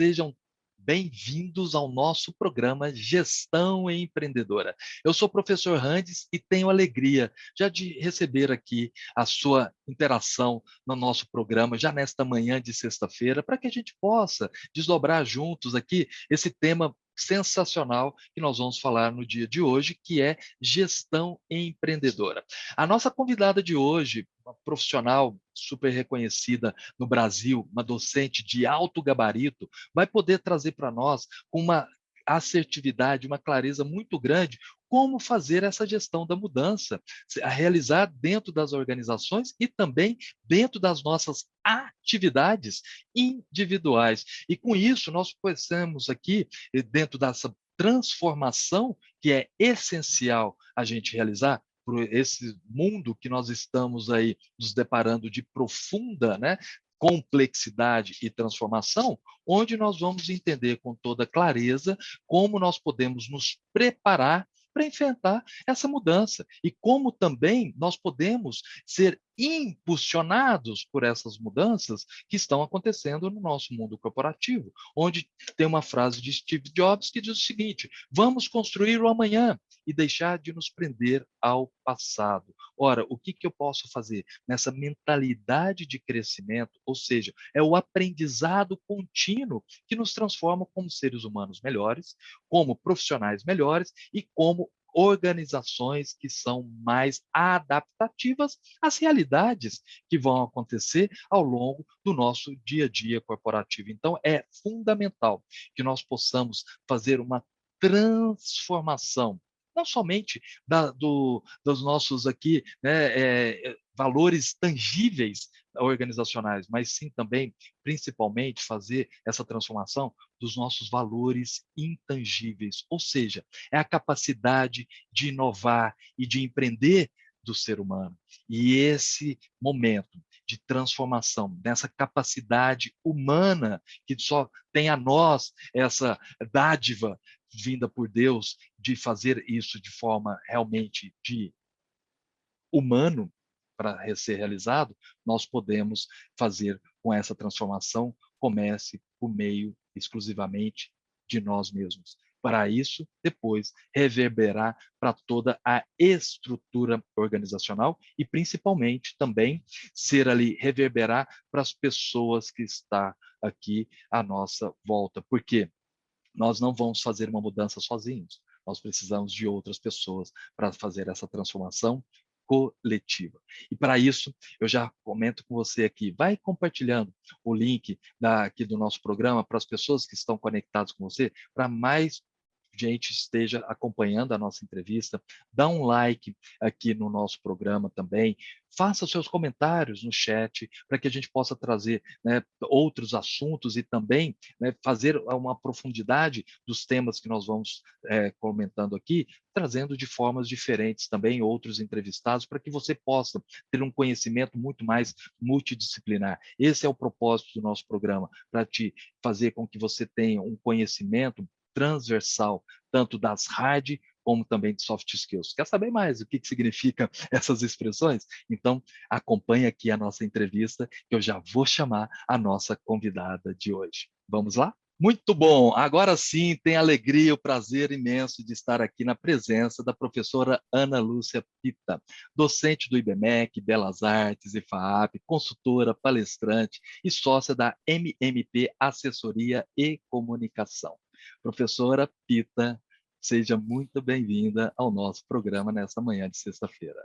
sejam bem-vindos ao nosso programa Gestão Empreendedora. Eu sou o professor Randes e tenho alegria já de receber aqui a sua interação no nosso programa, já nesta manhã de sexta-feira, para que a gente possa desdobrar juntos aqui esse tema sensacional que nós vamos falar no dia de hoje, que é gestão empreendedora. A nossa convidada de hoje, uma profissional super reconhecida no Brasil, uma docente de alto gabarito, vai poder trazer para nós com uma assertividade, uma clareza muito grande, como fazer essa gestão da mudança, a realizar dentro das organizações e também dentro das nossas atividades individuais. E com isso, nós possamos aqui, dentro dessa transformação que é essencial a gente realizar, por esse mundo que nós estamos aí nos deparando de profunda, né, complexidade e transformação, onde nós vamos entender com toda clareza como nós podemos nos preparar para enfrentar essa mudança e como também nós podemos ser impulsionados por essas mudanças que estão acontecendo no nosso mundo corporativo, onde tem uma frase de Steve Jobs que diz o seguinte: vamos construir o amanhã e deixar de nos prender ao passado. Ora, o que eu posso fazer nessa mentalidade de crescimento? Ou seja, é o aprendizado contínuo que nos transforma como seres humanos melhores, como profissionais melhores e como organizações que são mais adaptativas às realidades que vão acontecer ao longo do nosso dia a dia corporativo. Então, é fundamental que nós possamos fazer uma transformação não somente dos nossos aqui, né, valores tangíveis organizacionais, mas sim também, principalmente, fazer essa transformação dos nossos valores intangíveis, ou seja, é a capacidade de inovar e de empreender do ser humano. E esse momento de transformação, dessa capacidade humana que só tem a nós essa dádiva vinda por Deus de fazer isso de forma realmente de humano para ser realizado, nós podemos fazer com essa transformação comece por meio exclusivamente de nós mesmos. Para isso, depois, reverberar para toda a estrutura organizacional e, principalmente, também ser ali, reverberar para as pessoas que estão aqui à nossa volta. Por quê? Nós não vamos fazer uma mudança sozinhos. Nós precisamos de outras pessoas para fazer essa transformação coletiva. E para isso, eu já comento com você aqui, vai compartilhando o link aqui do nosso programa para as pessoas que estão conectadas com você, para mais gente esteja acompanhando a nossa entrevista, dá um like aqui no nosso programa também, faça seus comentários no chat para que a gente possa trazer, né, outros assuntos e também, né, fazer uma profundidade dos temas que nós vamos comentando aqui, trazendo de formas diferentes também outros entrevistados para que você possa ter um conhecimento muito mais multidisciplinar. Esse é o propósito do nosso programa, para te fazer com que você tenha um conhecimento transversal, tanto das hard como também de soft skills. Quer saber mais o que significam essas expressões? Então, acompanhe aqui a nossa entrevista, que eu já vou chamar a nossa convidada de hoje. Vamos lá? Muito bom! Agora sim, tenho a alegria e o prazer imenso de estar aqui na presença da professora Ana Lúcia Pita, docente do IBMEC, Belas Artes e FAAP, consultora, palestrante e sócia da MMP Assessoria e Comunicação. Professora Pita, seja muito bem-vinda ao nosso programa nesta manhã de sexta-feira.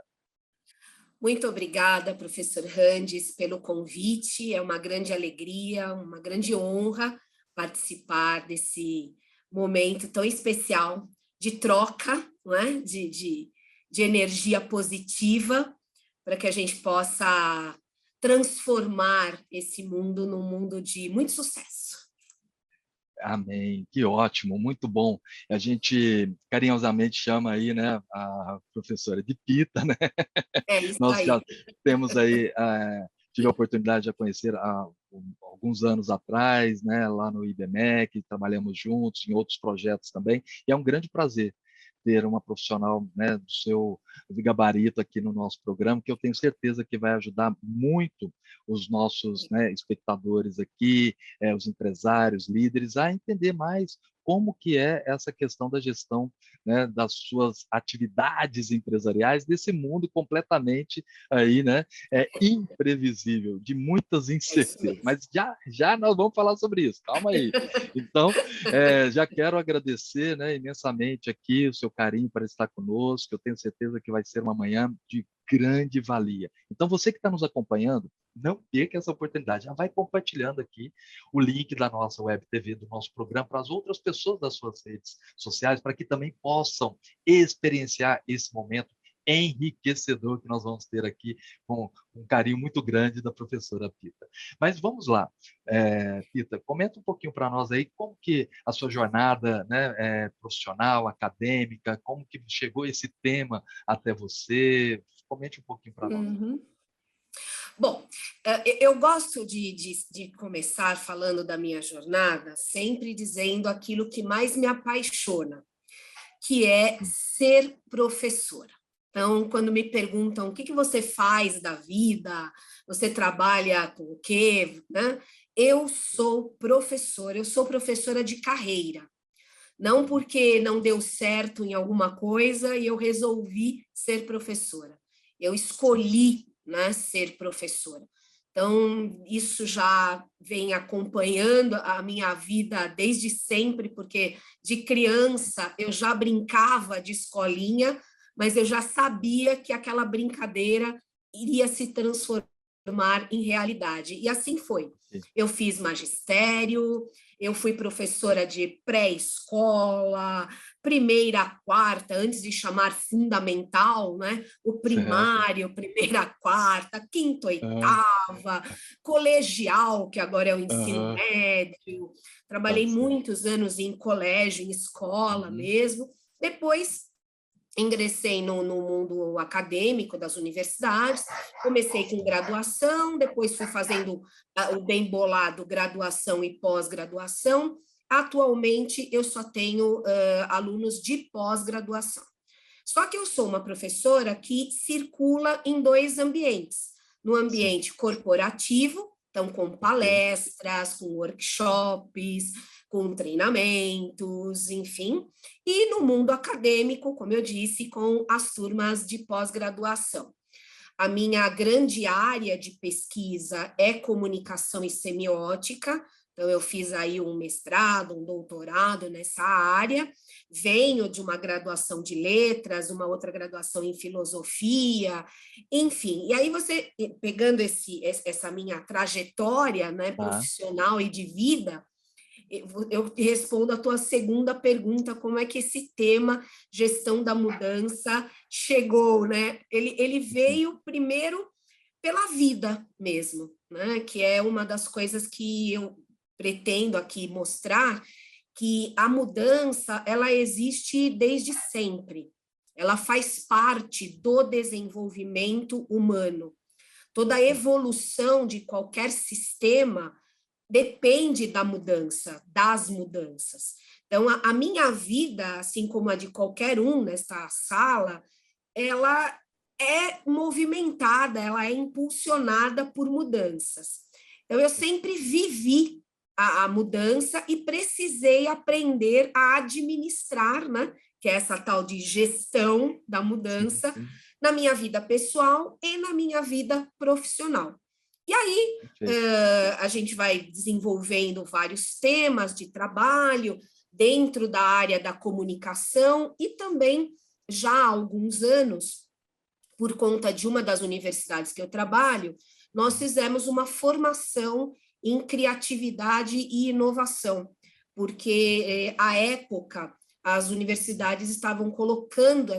Muito obrigada, professor Randes, pelo convite. É uma grande alegria, uma grande honra participar desse momento tão especial de troca, não é? de energia positiva, para que a gente possa transformar esse mundo num mundo de muito sucesso. Amém, que ótimo, muito bom. A gente carinhosamente chama aí, né, a professora de Pita, né? É isso Nós já aí. temos aí, tive a oportunidade de a conhecer há alguns anos atrás, né, lá no IBMEC, trabalhamos juntos em outros projetos também, e é um grande prazer ter uma profissional, né, do seu gabarito aqui no nosso programa, que eu tenho certeza que vai ajudar muito os nossos, né, espectadores aqui, os empresários, líderes, a entender mais como que é essa questão da gestão, né, das suas atividades empresariais desse mundo completamente aí, né, imprevisível, de muitas É isso incertezas. mesmo. Mas já nós vamos falar sobre isso. Calma aí. Então, já quero agradecer, né, imensamente aqui o seu carinho para estar conosco. Eu tenho certeza que vai ser uma manhã de grande valia. Então, você que está nos acompanhando, não perca essa oportunidade. Já vai compartilhando aqui o link da nossa web TV, do nosso programa, para as outras pessoas das suas redes sociais, para que também possam experienciar esse momento enriquecedor que nós vamos ter aqui com um carinho muito grande da professora Pita. Mas vamos lá, Pita, comenta um pouquinho para nós aí como que a sua jornada, né, profissional, acadêmica, como que chegou esse tema até você, comente um pouquinho para nós. Uhum. Bom, eu gosto de começar falando da minha jornada, sempre dizendo aquilo que mais me apaixona, que é Sim. ser professora. Então, quando me perguntam o que você faz da vida, você trabalha com o quê, né? Eu sou professora de carreira. Não porque não deu certo em alguma coisa e eu resolvi ser professora. Eu escolhi, né, ser professora. Então, isso já vem acompanhando a minha vida desde sempre, porque de criança eu já brincava de escolinha, mas eu já sabia que aquela brincadeira iria se transformar em realidade. E assim foi. Sim. Eu fiz magistério, eu fui professora de pré-escola, primeira a quarta, antes de chamar fundamental, né? O Certo. primário, primeira a quarta, quinta, Aham, oitava, colegial, que agora é o ensino aham, médio. tá Trabalhei certo. muitos anos em colégio, em escola Uhum, mesmo. Depois ingressei no mundo acadêmico das universidades, comecei com graduação, depois fui fazendo o bem bolado graduação e pós-graduação. Atualmente, eu só tenho alunos de pós-graduação. Só que eu sou uma professora que circula em dois ambientes. No sim, ambiente corporativo, então com ok. palestras, com workshops, com treinamentos, enfim, e no mundo acadêmico, como eu disse, com as turmas de pós-graduação. A minha grande área de pesquisa é comunicação e semiótica, então eu fiz aí um mestrado, um doutorado nessa área, venho de uma graduação de letras, uma outra graduação em filosofia, enfim. E aí você, pegando essa minha trajetória, né, Tá. profissional e de vida, eu respondo a tua segunda pergunta, como é que esse tema, gestão da mudança, chegou, né? Ele Sim. veio primeiro pela vida mesmo, né? Que é uma das coisas que eu pretendo aqui mostrar, que a mudança, ela existe desde sempre. Ela faz parte do desenvolvimento humano. Toda a Sim. evolução de qualquer sistema depende da mudança, das mudanças. Então, a minha vida, assim como a de qualquer um nesta sala, ela é movimentada, ela é impulsionada por mudanças. Então, eu sempre vivi a mudança e precisei aprender a administrar, né? Que é essa tal de gestão da Sim, mudança sim. na minha vida pessoal e na minha vida profissional. E aí, Perfeito. a gente vai desenvolvendo vários temas de trabalho dentro da área da comunicação e também já há alguns anos, por conta de uma das universidades que eu trabalho, nós fizemos uma formação em criatividade e inovação, porque à época as universidades estavam colocando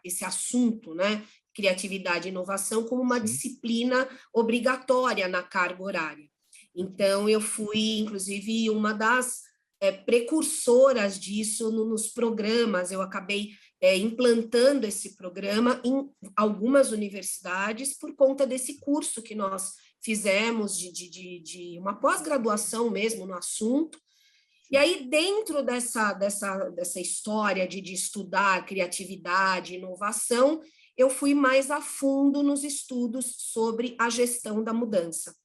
esse assunto, né, criatividade e inovação, como uma Sim. disciplina obrigatória na carga horária. Então, eu fui, inclusive, uma das precursoras disso nos programas. Eu acabei implantando esse programa em algumas universidades por conta desse curso que nós fizemos de uma pós-graduação mesmo no assunto. E aí, dentro dessa história de estudar criatividade, inovação, eu fui mais a fundo nos estudos sobre a gestão da mudança,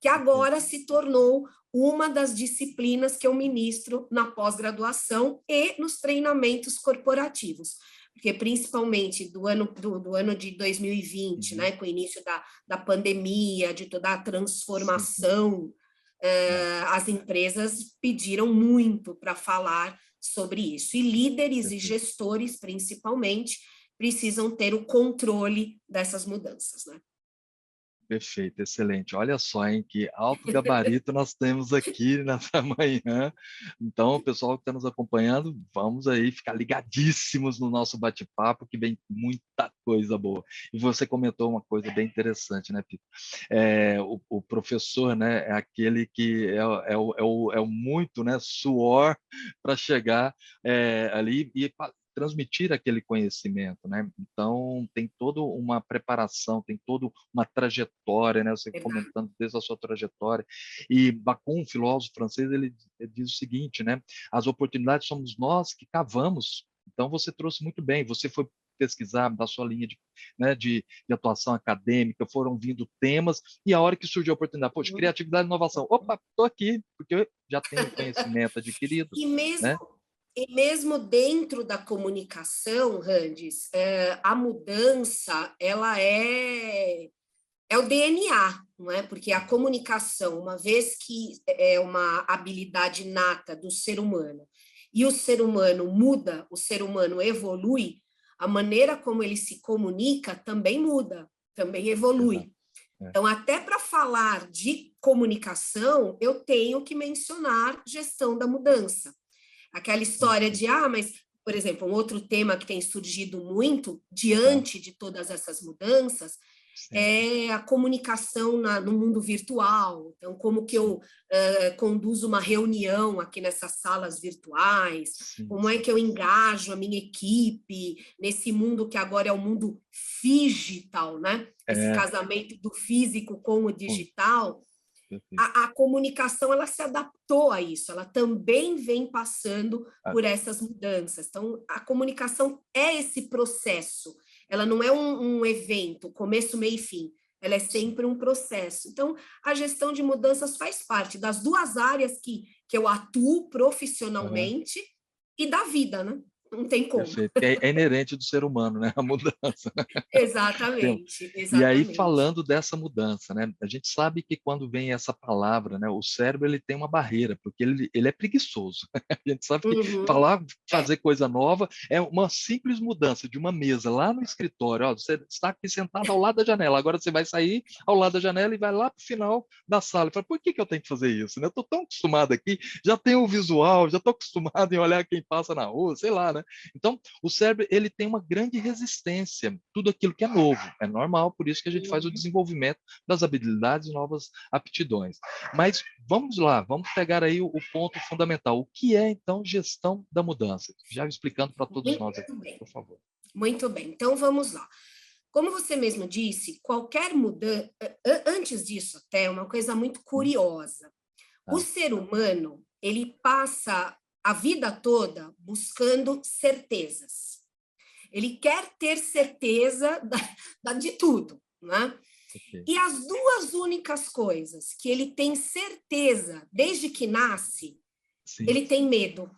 que agora se tornou uma das disciplinas que eu ministro na pós-graduação e nos treinamentos corporativos, porque principalmente do ano de 2020, né, com o início da pandemia, de toda a transformação, as empresas pediram muito para falar sobre isso, e líderes e gestores, principalmente, precisam ter o controle dessas mudanças, né? Perfeito, excelente. Olha só, hein, que alto gabarito nós temos aqui nessa manhã. Então, o pessoal que está nos acompanhando, vamos aí ficar ligadíssimos no nosso bate-papo, que vem muita coisa boa. E você comentou uma coisa bem interessante, né, Pito? O professor, né, é aquele que é o muito, né, suor para chegar ali e transmitir aquele conhecimento, né? Então, tem toda uma preparação, tem toda uma trajetória, né? Você comentando desde a sua trajetória. E Bacon, um filósofo francês, ele diz o seguinte, né? As oportunidades somos nós que cavamos. Então, você trouxe muito bem, você foi pesquisar da sua linha de atuação acadêmica, foram vindo temas, e a hora que surgiu a oportunidade, poxa, criatividade e inovação, opa, estou aqui, porque eu já tenho conhecimento adquirido, né? E mesmo dentro da comunicação, Randes, a mudança, ela é o DNA, não é? Porque a comunicação, uma vez que é uma habilidade nata do ser humano, e o ser humano muda, o ser humano evolui, a maneira como ele se comunica também muda, também evolui. Então, até para falar de comunicação, eu tenho que mencionar gestão da mudança. Aquela história de, mas, por exemplo, um outro tema que tem surgido muito diante de todas essas mudanças é a comunicação no mundo virtual. Então, como que eu conduzo uma reunião aqui nessas salas virtuais, como é que eu engajo a minha equipe nesse mundo que agora é o mundo digital, né? Esse casamento do físico com o digital. A comunicação, ela se adaptou a isso, ela também vem passando por essas mudanças. Então, a comunicação é esse processo, ela não é um evento, começo, meio e fim, ela é sempre um processo. Então, a gestão de mudanças faz parte das duas áreas que eu atuo profissionalmente e da vida, né? Não tem como. Perfeito. É inerente do ser humano, né? A mudança. Exatamente, exatamente. E aí, falando dessa mudança, né? A gente sabe que quando vem essa palavra, né? O cérebro, ele tem uma barreira, porque ele é preguiçoso. A gente sabe que fazer coisa nova é uma simples mudança de uma mesa lá no escritório. Ó, você está aqui sentado ao lado da janela, agora você vai sair ao lado da janela e vai lá para o final da sala. Fala, por que eu tenho que fazer isso? Né? Eu estou tão acostumado aqui, já tenho o visual, já estou acostumado em olhar quem passa na rua, sei lá, né? Então, o cérebro, ele tem uma grande resistência, tudo aquilo que é novo, é normal, por isso que a gente faz o desenvolvimento das habilidades e novas aptidões. Mas vamos lá, vamos pegar aí o ponto fundamental. O que é, então, gestão da mudança? Já explicando para todos nós aqui, por favor. Muito bem, então vamos lá. Como você mesmo disse, qualquer mudança... Antes disso, até, uma coisa muito curiosa. O ser humano, ele passa a vida toda buscando certezas. Ele quer ter certeza de tudo, né? E as duas únicas coisas que ele tem certeza desde que nasce, ele tem medo.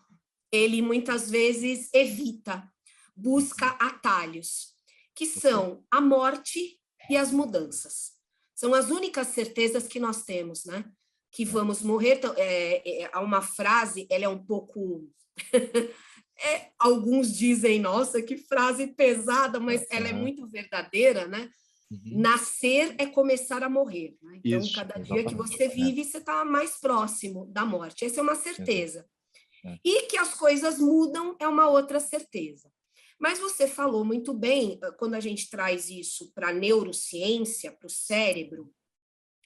Ele muitas vezes evita, busca atalhos, que são a morte e as mudanças. São as únicas certezas que nós temos, né? Que vamos morrer. Há uma frase, ela é um pouco... alguns dizem, nossa, que frase pesada, mas ela é muito verdadeira, né? Nascer é começar a morrer. Né? Então, isso, cada dia que você vive, você está mais próximo da morte. Essa é uma certeza. E que as coisas mudam é uma outra certeza. Mas você falou muito bem, quando a gente traz isso para a neurociência, para o cérebro,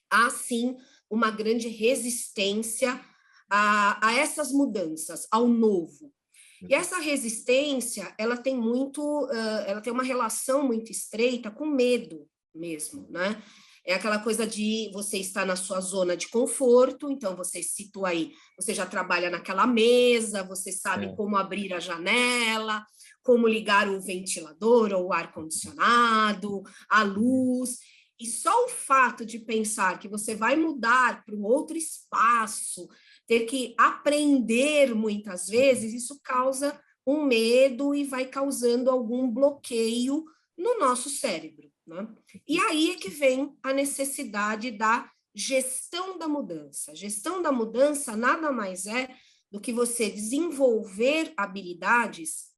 há, sim, uma grande resistência a essas mudanças, ao novo. E essa resistência, ela tem uma relação muito estreita com medo mesmo, né? É aquela coisa de você estar na sua zona de conforto, então você se situa aí, você já trabalha naquela mesa, você sabe É. como abrir a janela, como ligar o ventilador ou o ar-condicionado, a luz. E só o fato de pensar que você vai mudar para um outro espaço, ter que aprender muitas vezes, isso causa um medo e vai causando algum bloqueio no nosso cérebro, né? E aí é que vem a necessidade da gestão da mudança. Gestão da mudança nada mais é do que você desenvolver habilidades,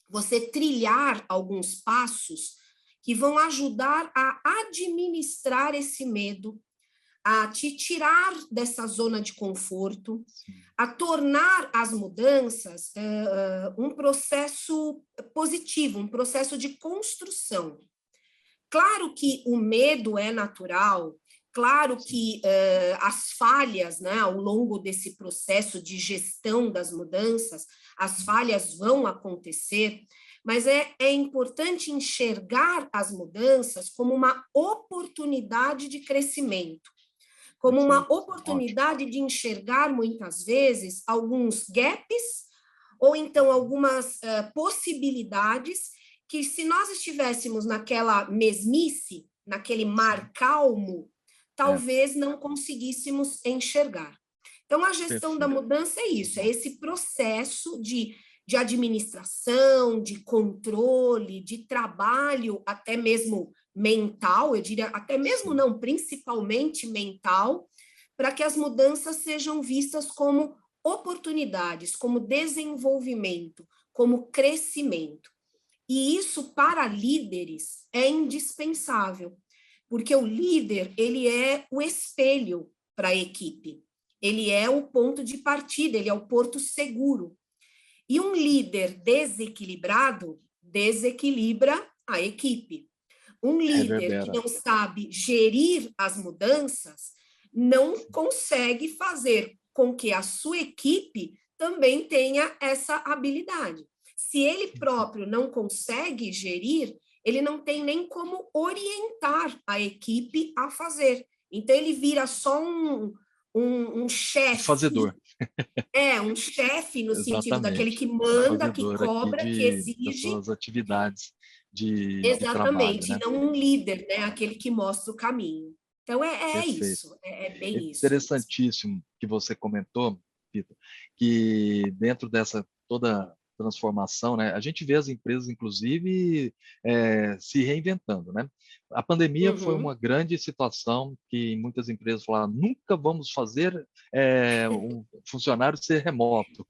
você trilhar alguns passos que vão ajudar a administrar esse medo, a te tirar dessa zona de conforto, a tornar as mudanças um processo positivo, um processo de construção. Claro que o medo é natural, claro que as falhas, né, ao longo desse processo de gestão das mudanças, as falhas vão acontecer, mas é importante enxergar as mudanças como uma oportunidade de crescimento, como uma Ótimo. oportunidade de enxergar, muitas vezes, alguns gaps, ou então algumas possibilidades que, se nós estivéssemos naquela mesmice, naquele mar calmo, É, talvez não conseguíssemos enxergar. Então, a gestão da perfeito. mudança é isso, é esse processo de administração, de controle, de trabalho, até mesmo mental, eu diria até mesmo Sim. não, principalmente mental, para que as mudanças sejam vistas como oportunidades, como desenvolvimento, como crescimento. E isso para líderes é indispensável, porque o líder, ele é o espelho para a equipe. Ele é o ponto de partida, ele é o porto seguro. E um líder desequilibrado desequilibra a equipe. Um líder que Reverbera. não sabe gerir as mudanças não consegue fazer com que a sua equipe também tenha essa habilidade. Se ele próprio não consegue gerir, ele não tem nem como orientar a equipe a fazer. Então, ele vira só um Um chefe, fazedor. um chefe no sentido daquele Exatamente. que Um manda, que fazedor aqui cobra, que das exige. suas atividades de trabalho, Exatamente, né? não um líder, né? Aquele que mostra o caminho. Então, é Perfeito. isso, é É bem isso mesmo. interessantíssimo que você comentou, Vitor, que dentro dessa toda transformação, né, a gente vê as empresas, inclusive, se reinventando, né? A pandemia foi uma Uhum, grande situação que muitas empresas falaram, nunca vamos fazer um funcionário ser remoto.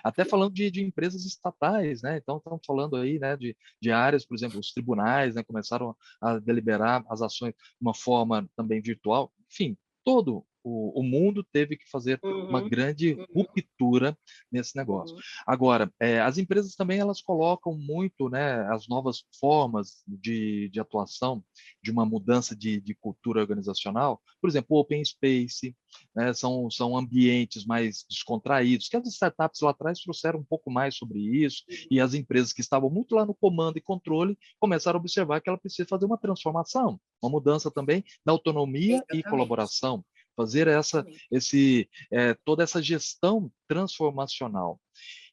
Até falando de empresas estatais, né? Então, estamos falando aí, né, de áreas, por exemplo, os tribunais, né, começaram a deliberar as ações de uma forma também virtual. Enfim, todo o mundo teve que fazer uma uhum, grande uhum, ruptura nesse negócio. uhum. Agora, as empresas também elas colocam muito, né, as novas formas de atuação, de uma mudança de cultura organizacional, por exemplo, o Open Space, né, são ambientes mais descontraídos, que as startups lá atrás trouxeram um pouco mais sobre isso, e as empresas que estavam muito lá no comando e controle começaram a observar que ela precisa fazer uma transformação, uma mudança também na autonomia e Exatamente, colaboração, fazer exatamente. toda essa gestão transformacional.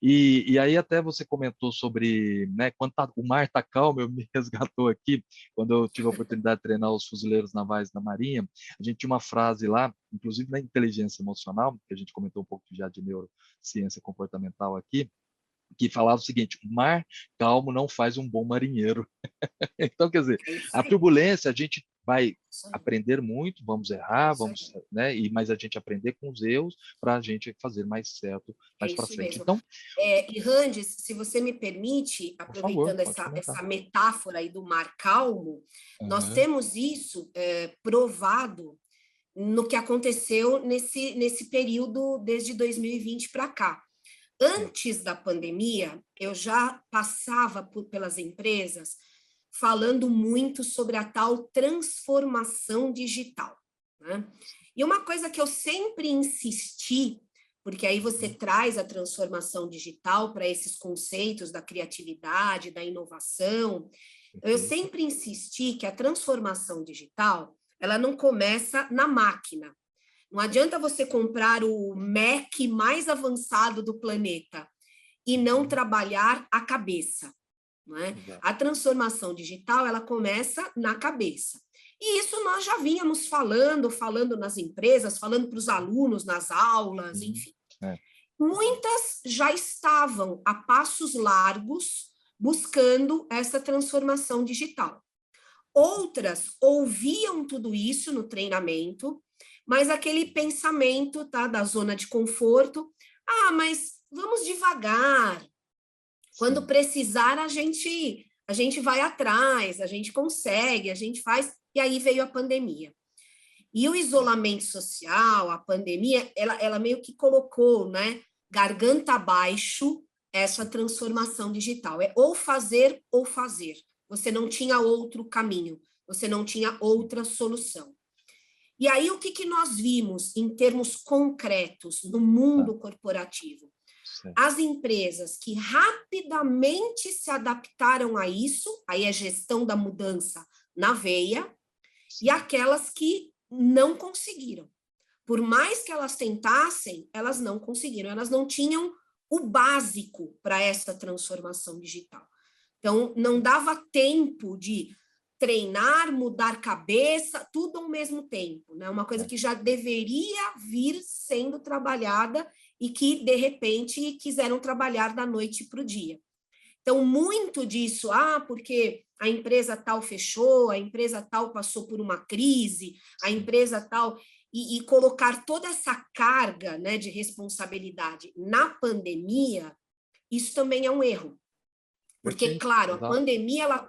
E aí até você comentou sobre, né, quando o mar está calmo, eu me resgatou aqui, quando eu tive a oportunidade de treinar os fuzileiros navais da Marinha, a gente tinha uma frase lá, inclusive na inteligência emocional, que a gente comentou um pouco já de neurociência comportamental aqui, que falava o seguinte: mar calmo não faz um bom marinheiro. Então, quer dizer, É isso a aí, turbulência a gente vai isso aí, aprender muito, vamos é errar, isso vamos, aí. né, mas a gente aprender com os erros para a gente fazer mais certo É mais para isso frente. mesmo. Então, E Randes, se você me permite, por favor, aproveitando pode comentar. essa metáfora aí do mar calmo, nós Uhum. temos isso provado no que aconteceu nesse período desde 2020 para cá. Sim. Antes da pandemia, eu já passava pelas empresas falando muito sobre a tal transformação digital, né? E uma coisa que eu sempre insisti, porque aí você Uhum. traz a transformação digital para esses conceitos da criatividade, da inovação, eu Perfeito. sempre insisti que a transformação digital ela não começa na máquina. Não adianta você comprar o Mac mais avançado do planeta e não trabalhar a cabeça, não é? A transformação digital, ela começa na cabeça. E isso nós já vínhamos falando nas empresas, falando para os alunos nas aulas, enfim. Muitas já estavam a passos largos buscando essa transformação digital. Outras ouviam tudo isso no treinamento, mas aquele pensamento, tá, da zona de conforto, mas vamos devagar, quando precisar a gente vai atrás, a gente consegue, a gente faz, e aí veio a pandemia. E o isolamento social, a pandemia, ela meio que colocou, né, garganta abaixo essa transformação digital. É ou fazer ou fazer. Você não tinha outro caminho, você não tinha outra solução. E aí, o que nós vimos em termos concretos no mundo corporativo? As empresas que rapidamente se adaptaram a isso, aí é gestão da mudança na veia, e aquelas que não conseguiram. Por mais que elas tentassem, elas não conseguiram, elas não tinham o básico para essa transformação digital. Então, não dava tempo de treinar, mudar cabeça, tudo ao mesmo tempo, né? Uma coisa que já deveria vir sendo trabalhada e que, de repente, quiseram trabalhar da noite para o dia. Então, muito disso, porque a empresa tal fechou, a empresa tal passou por uma crise, a empresa tal... E colocar toda essa carga, né, de responsabilidade na pandemia, isso também é um erro. Porque, claro, a pandemia ela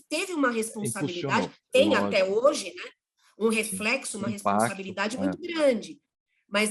teve uma responsabilidade, tem até hoje, né, um reflexo, uma responsabilidade muito grande. Mas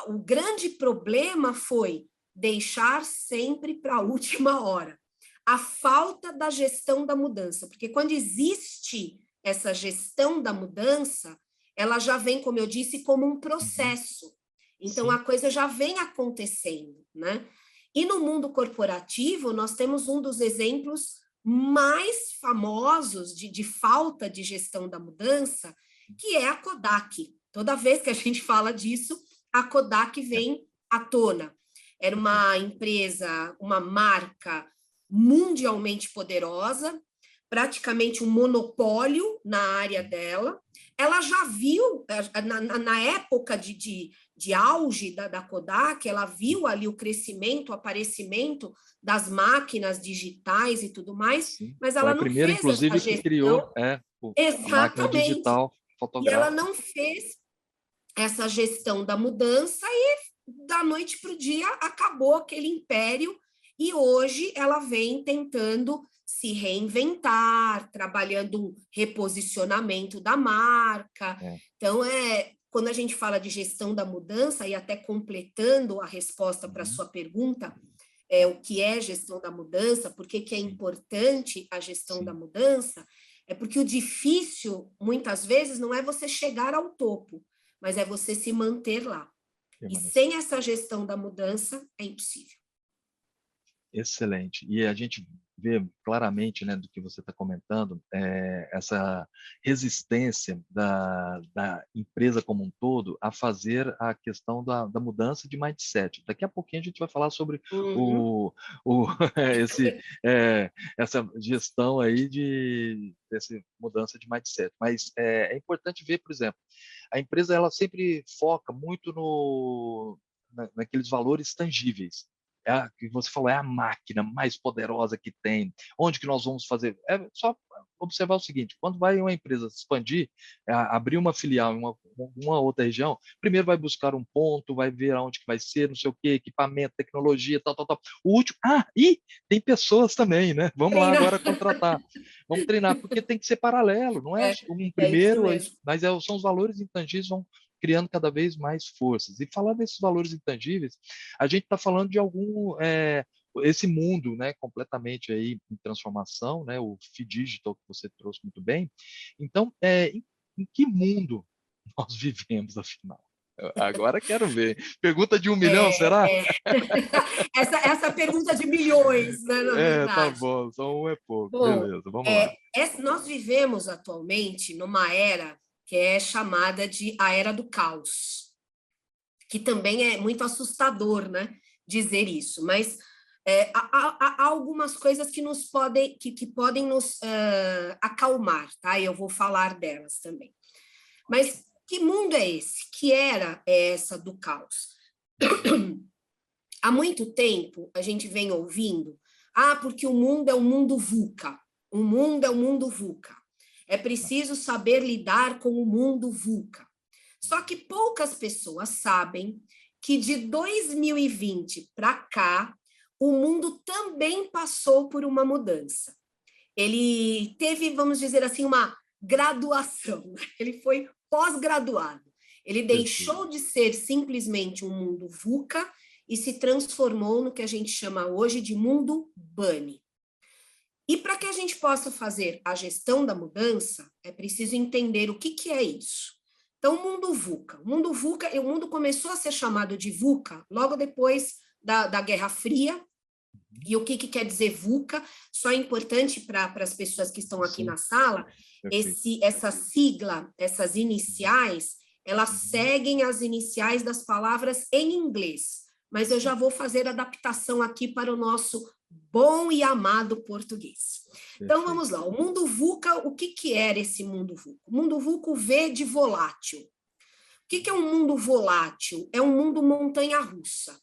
o grande problema foi deixar sempre para a última hora. A falta da gestão da mudança. Porque quando existe essa gestão da mudança, ela já vem, como eu disse, como um processo. Então, a coisa já vem acontecendo, né? E no mundo corporativo, nós temos um dos exemplos mais famosos de falta de gestão da mudança, que é a Kodak. Toda vez que a gente fala disso, a Kodak vem à tona. Era uma empresa, uma marca mundialmente poderosa, praticamente um monopólio na área dela. Ela já viu, na época de auge da Kodak, ela viu ali o crescimento, o aparecimento das máquinas digitais e tudo mais, mas ela não fez inclusive, essa gestão. Que criou Exatamente. a máquina digital fotográfica. E ela não fez essa gestão da mudança e, da noite para o dia, acabou aquele império e hoje ela vem tentando se reinventar, trabalhando um reposicionamento da marca. Então, quando a gente fala de gestão da mudança, e até completando a resposta para a sua pergunta, o que é gestão da mudança, por que é importante a gestão da mudança, é porque o difícil, muitas vezes, não é você chegar ao topo, mas é você se manter lá. E sem essa gestão da mudança, é impossível. Excelente. E a gente vê claramente, né, do que você está comentando, essa resistência da empresa como um todo a fazer a questão da mudança de mindset. Daqui a pouquinho a gente vai falar sobre essa gestão aí dessa mudança de mindset. Mas é importante ver, por exemplo, a empresa ela sempre foca muito naqueles valores tangíveis. Que você falou, é a máquina mais poderosa que tem. Onde que nós vamos fazer? É só observar o seguinte, quando vai uma empresa se expandir, abrir uma filial em uma outra região, primeiro vai buscar um ponto, vai ver aonde que vai ser, não sei o quê, equipamento, tecnologia, tal. O último, e tem pessoas também, né? Vamos lá agora contratar. Vamos treinar, porque tem que ser paralelo, não é um primeiro, mas são os valores intangíveis vão criando cada vez mais forças. E falar desses valores intangíveis, a gente está falando de esse mundo, né, completamente aí em transformação, né, o Digital que você trouxe muito bem. Então, em que mundo nós vivemos, afinal? Agora quero ver. Pergunta de 1 milhão, será? Essa pergunta de milhões, né, na verdade. Tá bom, só um é pouco. Bom, beleza, vamos lá. Nós vivemos atualmente numa era que é chamada de a Era do Caos, que também é muito assustador, né, dizer isso, mas há algumas coisas que nos podem, que podem nos acalmar, tá? Eu vou falar delas também. Mas que mundo é esse? Que era essa do caos? Há muito tempo a gente vem ouvindo, porque o mundo é um mundo VUCA. O mundo é um mundo VUCA. É preciso saber lidar com o mundo VUCA. Só que poucas pessoas sabem que de 2020 para cá, o mundo também passou por uma mudança. Ele teve, vamos dizer assim, uma graduação. Ele foi pós-graduado. Ele deixou de ser simplesmente um mundo VUCA e se transformou no que a gente chama hoje de mundo BANI. E para que a gente possa fazer a gestão da mudança, é preciso entender o que é isso. Então, o mundo VUCA. O mundo começou a ser chamado de VUCA logo depois da Guerra Fria. E o que quer dizer VUCA? Só é importante para as pessoas que estão aqui na sala, essa sigla, essas iniciais, elas seguem as iniciais das palavras em inglês, mas eu já vou fazer adaptação aqui para o nosso bom e amado português. Então, vamos lá. O mundo VUCA, o que era esse mundo VUCA? O mundo VUCA, o V de volátil. O que é um mundo volátil? É um mundo montanha-russa.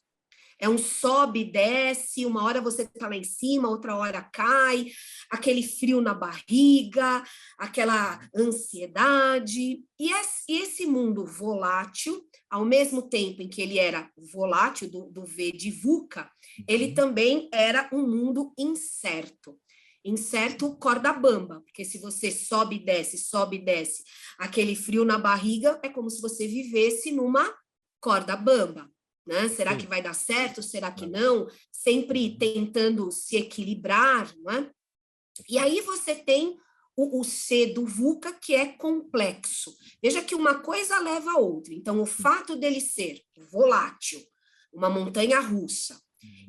É um sobe e desce, uma hora você está lá em cima, outra hora cai, aquele frio na barriga, aquela ansiedade. E esse mundo volátil, ao mesmo tempo em que ele era volátil, do V de VUCA, ele também era um mundo incerto. Incerto, corda bamba, porque se você sobe e desce, aquele frio na barriga, é como se você vivesse numa corda bamba. Né? Será que vai dar certo? Será que não? Sempre tentando se equilibrar, não é? E aí você tem o C do VUCA, que é complexo. Veja que uma coisa leva a outra. Então, o fato dele ser volátil, uma montanha-russa,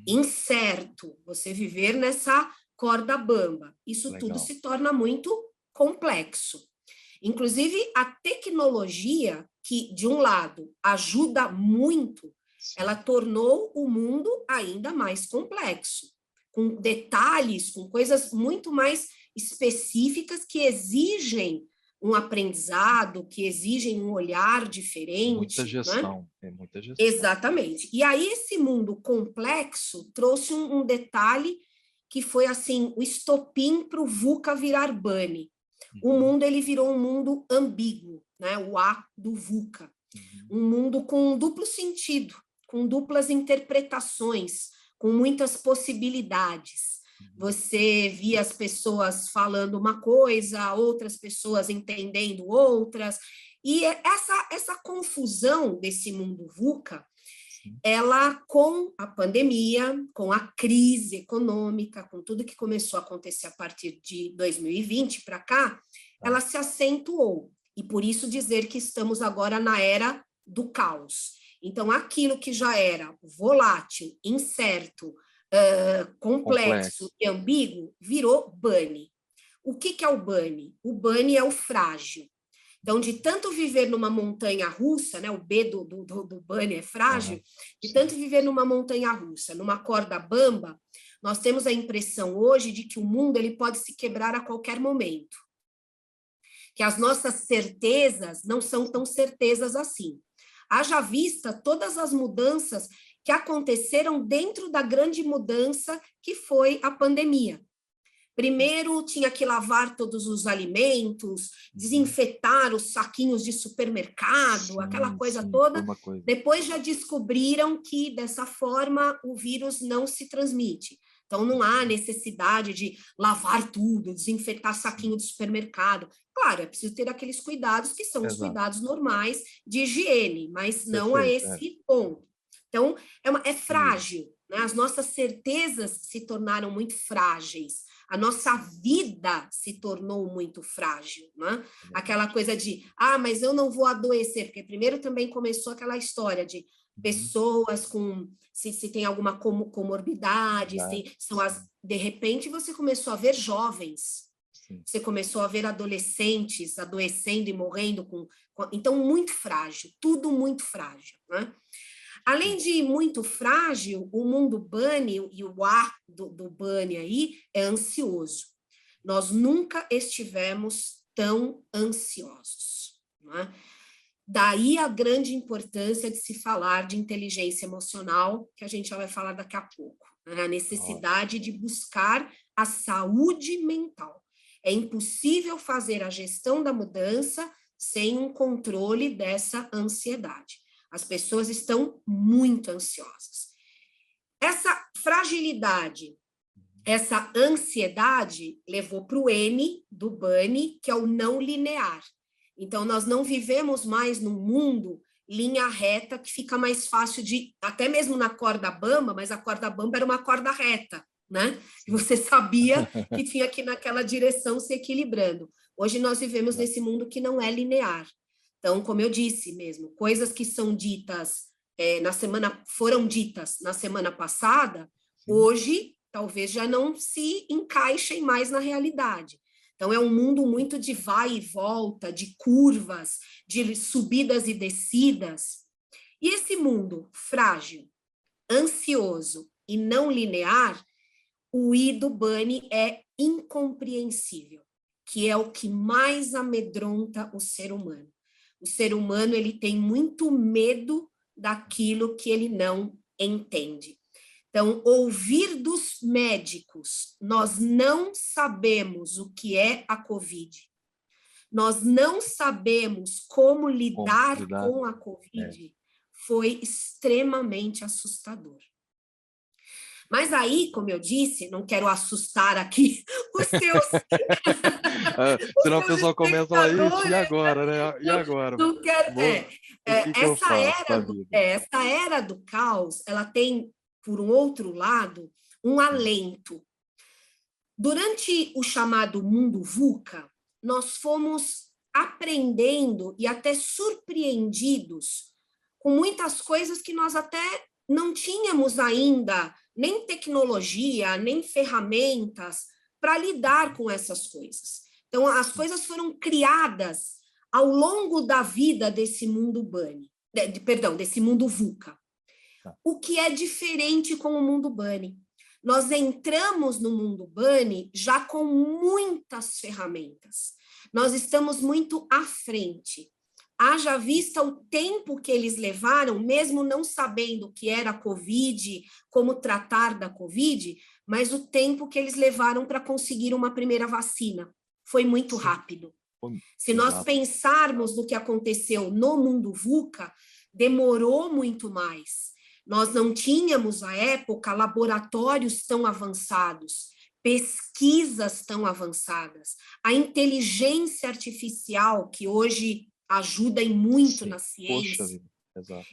incerto, você viver nessa corda bamba, isso tudo se torna muito complexo. Inclusive, a tecnologia, que, de um lado, ajuda muito, ela tornou o mundo ainda mais complexo, com detalhes, com coisas muito mais específicas que exigem um aprendizado, que exigem um olhar diferente. Muita gestão, né? Muita gestão. Exatamente. E aí esse mundo complexo trouxe um detalhe que foi assim o estopim para o VUCA virar BANI. O mundo ele virou um mundo ambíguo, né? O A do VUCA. Um mundo com duplo sentido, com duplas interpretações, com muitas possibilidades. Você via as pessoas falando uma coisa, outras pessoas entendendo outras, e essa confusão desse mundo VUCA, ela, com a pandemia, com a crise econômica, com tudo que começou a acontecer a partir de 2020 para cá, ela se acentuou. E por isso dizer que estamos agora na era do caos. Então, aquilo que já era volátil, incerto, complexo e ambíguo, virou BANI. O que é o BANI? O BANI é o frágil. Então, de tanto viver numa montanha-russa, né, o B do BANI é frágil, de tanto viver numa montanha-russa, numa corda bamba, nós temos a impressão hoje de que o mundo ele pode se quebrar a qualquer momento. Que as nossas certezas não são tão certezas assim. Haja vista todas as mudanças que aconteceram dentro da grande mudança que foi a pandemia. Primeiro, tinha que lavar todos os alimentos, desinfetar os saquinhos de supermercado, aquela coisa toda. Depois já descobriram que, dessa forma, o vírus não se transmite. Então, não há necessidade de lavar tudo, desinfetar saquinho de supermercado. Claro, é preciso ter aqueles cuidados que são os cuidados normais de higiene, mas não a esse ponto. Então, é frágil, né? As nossas certezas se tornaram muito frágeis. A nossa vida se tornou muito frágil, né? Aquela coisa de, mas eu não vou adoecer, porque primeiro também começou aquela história de pessoas com, se tem alguma comorbidade, de repente você começou a ver jovens você começou a ver adolescentes adoecendo e morrendo então, muito frágil, tudo muito frágil, né? Além de muito frágil, o mundo bunny, e o A do bunny aí, é ansioso. Nós nunca estivemos tão ansiosos, né? Daí a grande importância de se falar de inteligência emocional, que a gente já vai falar daqui a pouco, né? A necessidade de buscar a saúde mental. É impossível fazer a gestão da mudança sem um controle dessa ansiedade. As pessoas estão muito ansiosas. Essa fragilidade, essa ansiedade levou para o N do bunny, que é o não linear. Então, nós não vivemos mais num mundo linha reta que fica mais fácil de, até mesmo na corda bamba, mas a corda bamba era uma corda reta, né? E você sabia que tinha que ir naquela direção se equilibrando. Hoje nós vivemos nesse mundo que não é linear. Então, como eu disse mesmo, coisas que são ditas foram ditas na semana passada, hoje talvez já não se encaixem mais na realidade. Então, é um mundo muito de vai e volta, de curvas, de subidas e descidas. E esse mundo frágil, ansioso e não linear, o I do bunny é incompreensível, que é o que mais amedronta o ser humano. O ser humano, ele tem muito medo daquilo que ele não entende. Então, ouvir dos médicos, nós não sabemos o que é a Covid, nós não sabemos como lidar com a Covid, foi extremamente assustador. Mas aí, como eu disse, não quero assustar aqui os seus... Senão o pessoal começa a falar, e agora, né? E agora? Não quero... O que eu faço da vida? Essa era do caos, ela tem, por um outro lado, um alento. Durante o chamado mundo VUCA, nós fomos aprendendo e até surpreendidos com muitas coisas que nós até não tínhamos ainda nem tecnologia, nem ferramentas para lidar com essas coisas. Então, as coisas foram criadas ao longo da vida desse mundo bunny, desse mundo VUCA. O que é diferente com o mundo bunny? Nós entramos no mundo bunny já com muitas ferramentas. Nós estamos muito à frente. Haja vista o tempo que eles levaram, mesmo não sabendo o que era a Covid, como tratar da Covid, mas o tempo que eles levaram para conseguir uma primeira vacina. Foi muito rápido. Se nós pensarmos no que aconteceu no mundo VUCA, demorou muito mais. Nós não tínhamos, à época, laboratórios tão avançados, pesquisas tão avançadas. A inteligência artificial, que hoje ajuda em muito na ciência.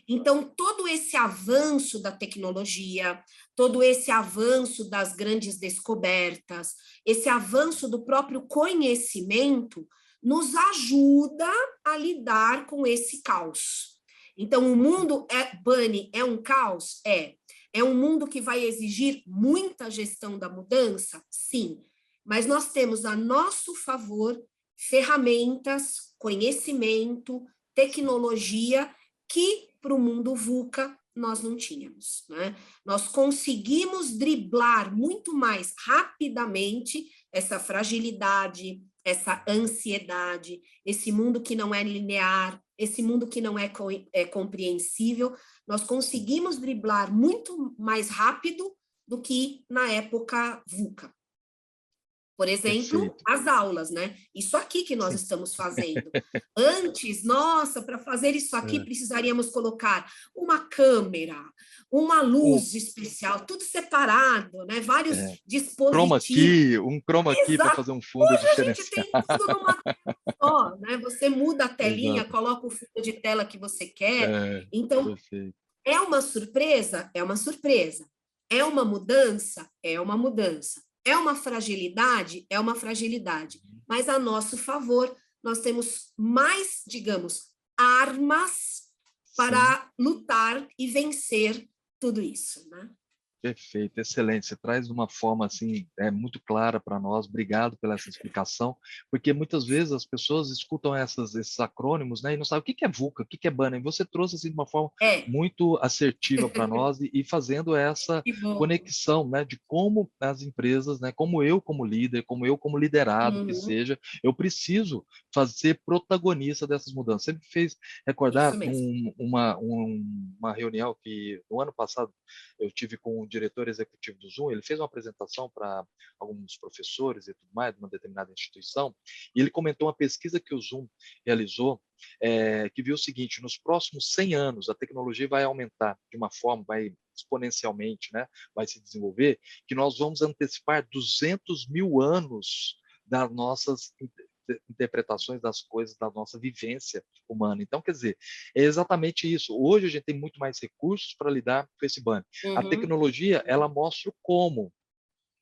Então, todo esse avanço da tecnologia, todo esse avanço das grandes descobertas, esse avanço do próprio conhecimento, nos ajuda a lidar com esse caos. Então, o mundo bunny é um caos? É um mundo que vai exigir muita gestão da mudança? Sim. Mas nós temos a nosso favor ferramentas, conhecimento, tecnologia que para o mundo VUCA nós não tínhamos, né? Nós conseguimos driblar muito mais rapidamente essa fragilidade, essa ansiedade, esse mundo que não é linear, esse mundo que não é compreensível, nós conseguimos driblar muito mais rápido do que na época VUCA. Por exemplo, as aulas, né? Isso aqui que nós estamos fazendo. Antes, nossa, para fazer isso aqui precisaríamos colocar uma câmera, uma luz especial, tudo separado, né? Vários dispositivos. Um chroma key para fazer um fundo diferenciado. Hoje a gente tem tudo numa tela só, né? Você muda a telinha, coloca o fundo de tela que você quer. Então, é uma surpresa? É uma surpresa. É uma mudança? É uma mudança. É uma fragilidade? É uma fragilidade. Mas, a nosso favor, nós temos mais, digamos, armas para lutar e vencer tudo isso, né? Perfeito, excelente. Você traz de uma forma assim, muito clara para nós. Obrigado pela essa explicação, porque muitas vezes as pessoas escutam esses acrônimos, né, e não sabem o que que é VUCA, o que que é BANA. E você trouxe assim de uma forma É, muito assertiva para nós e fazendo essa que bom. conexão, né, de como as empresas, né, como eu como líder, como eu como liderado que Uhum, seja, eu preciso fazer protagonista dessas mudanças. Você me fez isso recordar mesmo. uma reunião que no ano passado eu tive com o diretor executivo do Zoom. Ele fez uma apresentação para alguns professores e tudo mais de uma determinada instituição, e ele comentou uma pesquisa que o Zoom realizou, que viu o seguinte: nos próximos 100 anos a tecnologia vai aumentar de uma forma, vai exponencialmente, né, vai se desenvolver, que nós vamos antecipar 200 mil anos das nossas interpretações das coisas, da nossa vivência humana. Então, quer dizer, é exatamente isso. Hoje a gente tem muito mais recursos para lidar com esse ban. A Uhum, tecnologia, ela uhum, mostra o como,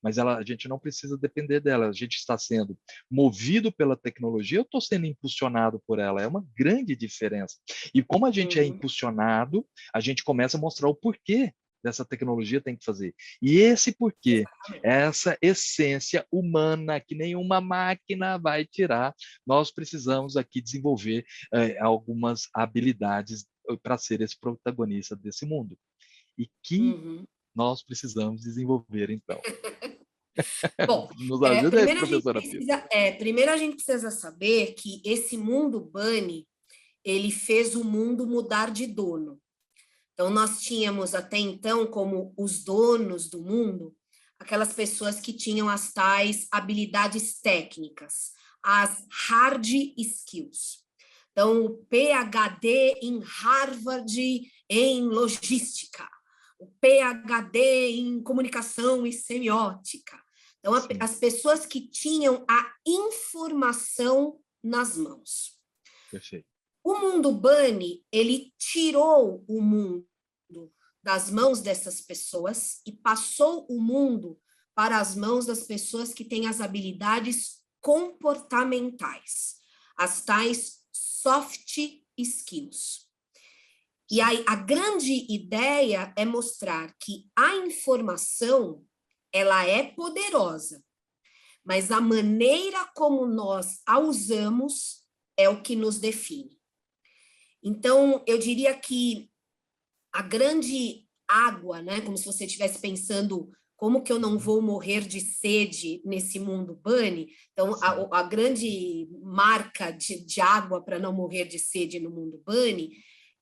mas a gente não precisa depender dela. A gente está sendo movido pela tecnologia, eu estou sendo impulsionado por ela. É uma grande diferença. E como a gente é uhum, impulsionado, a gente começa a mostrar o porquê dessa tecnologia tem que fazer. E esse porquê, exatamente. essa essência humana que nenhuma máquina vai tirar, nós precisamos aqui desenvolver algumas habilidades para ser esse protagonista desse mundo. E que Uhum. nós precisamos desenvolver, então. Bom, Nos ajuda aí, professora Pia. primeiro a gente precisa saber que esse mundo Bunny, ele fez o mundo mudar de dono. Então, nós tínhamos até então como os donos do mundo aquelas pessoas que tinham as tais habilidades técnicas, as hard skills. Então, o PhD em Harvard em logística, o PhD em comunicação e semiótica. Então, Sim, as pessoas que tinham a informação nas mãos. perfeito. O mundo Bunny, ele tirou o mundo das mãos dessas pessoas e passou o mundo para as mãos das pessoas que têm as habilidades comportamentais, as tais soft skills. E Sim, aí a grande ideia é mostrar que a informação ela é poderosa, mas a maneira como nós a usamos é o que nos define. Então, eu diria que a grande água, né, como se você estivesse pensando como que eu não uhum, vou morrer de sede nesse mundo Bunny. Então, sim, a grande marca de água para não morrer de sede no mundo Bunny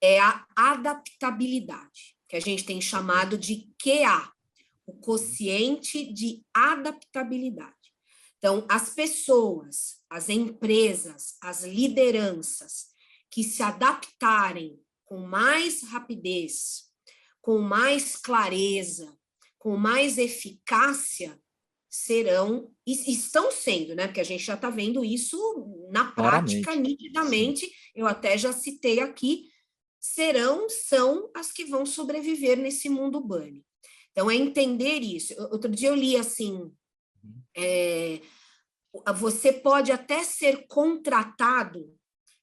é a adaptabilidade, que a gente tem perfeito. chamado de QA, o Uhum, quociente de adaptabilidade. Então, as pessoas, as empresas, as lideranças que se adaptarem com mais rapidez, com mais clareza, com mais eficácia, serão, e estão sendo, né? Porque a gente já está vendo isso na prática claramente. Sim, nitidamente, eu até já citei aqui, são as que vão sobreviver nesse mundo Bunny. Então, é entender isso. Outro dia eu li assim, uhum, você pode até ser contratado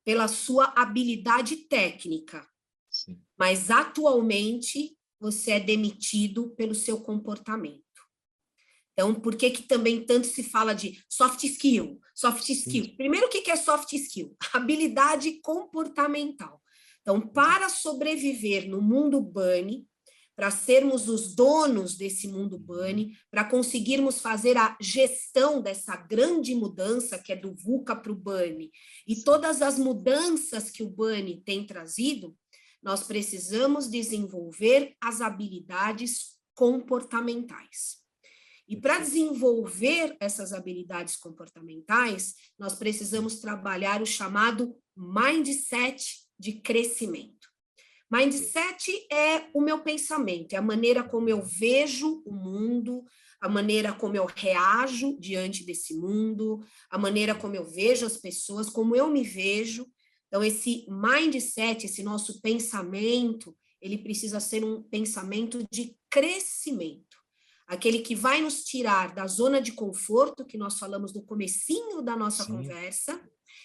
pela sua habilidade técnica, sim, mas atualmente você é demitido pelo seu comportamento. Então, por que que também tanto se fala de soft skill? Soft sim, skill. Primeiro, o que é soft skill? Habilidade comportamental. Então, exato. para sobreviver no mundo Bunny, para sermos os donos desse mundo Uhum, Bunny, para conseguirmos fazer a gestão dessa grande mudança que é do VUCA para o Bunny e sim, todas as mudanças que o Bunny tem trazido, nós precisamos desenvolver as habilidades comportamentais. E para perfeito. desenvolver essas habilidades comportamentais, nós Sim, precisamos trabalhar o chamado mindset de crescimento. perfeito. Mindset é o meu pensamento, é a maneira como eu Uhum, vejo o mundo, a maneira como eu reajo diante desse mundo, a maneira sim, como eu vejo as pessoas, como eu me vejo. Então, esse mindset, esse nosso pensamento, ele precisa ser um pensamento de crescimento. Aquele que vai nos tirar da zona de conforto, que nós falamos no comecinho da nossa sim, conversa,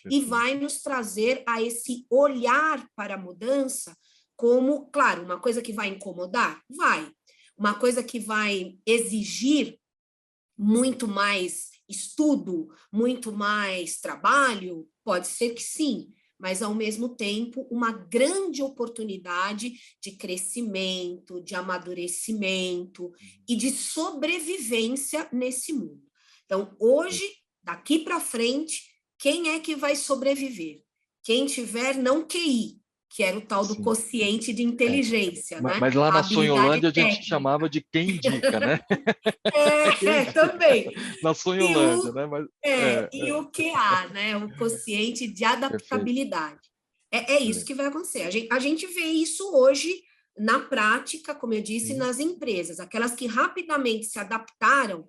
e vai perfeito. nos trazer a esse olhar para a mudança como, claro, uma coisa que vai incomodar? Vai. uma coisa que vai exigir muito mais estudo, muito mais trabalho? Pode ser que sim, mas, ao mesmo tempo, uma grande oportunidade de crescimento, de amadurecimento e de sobrevivência nesse mundo. Então, hoje, daqui para frente, quem é que vai sobreviver? Quem tiver não QI, que era o tal do Sim. quociente de inteligência, né? Mas lá A na habilidade Sonholândia a gente técnica. chamava de quem indica, né? Quem indica. Também. Na E Sonholândia, o, né? Mas, e o QA, né? O quociente de perfeito. adaptabilidade. É isso que vai acontecer. A gente vê isso hoje na prática, como eu disse, Sim, nas empresas. Aquelas que rapidamente se adaptaram,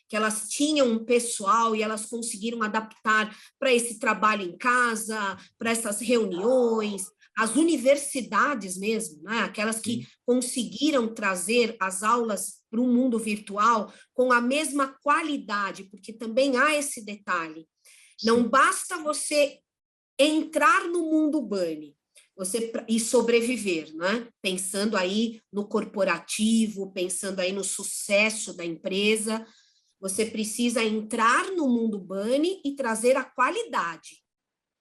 que elas tinham um pessoal e elas conseguiram adaptar para esse trabalho em casa, para essas reuniões, as universidades mesmo, né? Aquelas que sim, conseguiram trazer as aulas para o mundo virtual com a mesma qualidade, porque também há esse detalhe. Não sim. basta você entrar no mundo Bunny e sobreviver, né? Pensando aí no corporativo, pensando aí no sucesso da empresa, você precisa entrar no mundo Bunny e trazer a qualidade,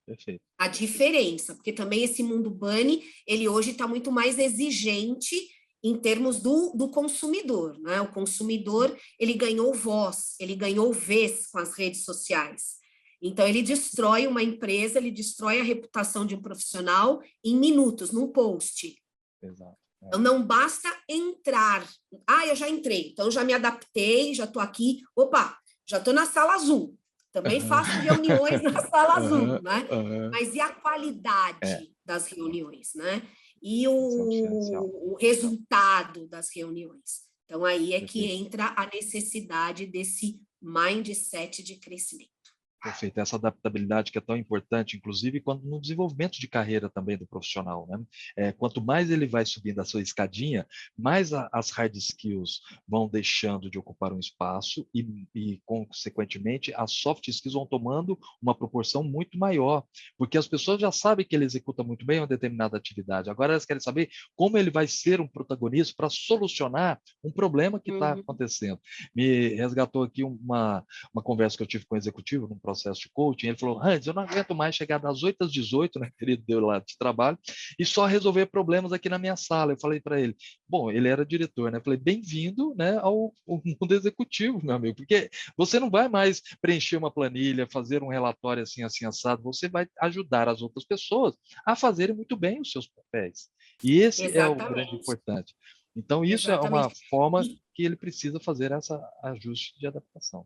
Perfeito. a diferença, porque também esse mundo Bunny, ele hoje está muito mais exigente em termos do consumidor, né? O Sim. consumidor, ele ganhou voz, ele ganhou vez com as redes sociais. Então, ele destrói uma empresa, ele destrói a reputação de um profissional em minutos, num post. Exato. Então, não basta entrar. Ah, eu já entrei, então já me adaptei, já estou aqui. Opa, já estou na sala Zoom. Também faço reuniões na sala Zoom, né? Mas e a É, qualidade das reuniões, né? E isso é um diferencial. o resultado das reuniões. Então, aí é que Perfeito. entra a necessidade desse mindset de crescimento. Perfeito. Essa adaptabilidade que é tão importante, inclusive quando no desenvolvimento de carreira também do profissional, né? Quanto mais ele vai subindo a sua escadinha, mais as hard skills vão deixando de ocupar um espaço consequentemente, as soft skills vão tomando uma proporção muito maior, porque as pessoas já sabem que ele executa muito bem uma determinada atividade. Agora elas querem saber como ele vai ser um protagonista para solucionar um problema que está Uhum. acontecendo. Me resgatou aqui uma conversa que eu tive com o executivo num processo de coaching. Ele falou: Hans, eu não aguento mais chegar das 8 às 18, né, período dele lá de trabalho, e só resolver problemas aqui na minha sala. Eu falei para ele, bom, ele era diretor, né? Eu falei, bem-vindo, né, ao mundo executivo, meu amigo, porque você não vai mais preencher uma planilha, fazer um relatório assim, assim, assado, você vai ajudar as outras pessoas a fazerem muito bem os seus papéis. E esse é o grande Exatamente, importante. Então, isso é uma exatamente. forma E, que ele precisa fazer essa ajuste de adaptação.